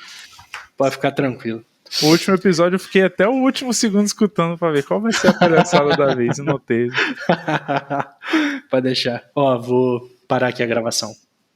Pode ficar tranquilo. O último episódio eu fiquei até o último segundo escutando pra ver qual vai ser a palhaçada da vez e não teve. Pode deixar. Vou parar aqui a gravação.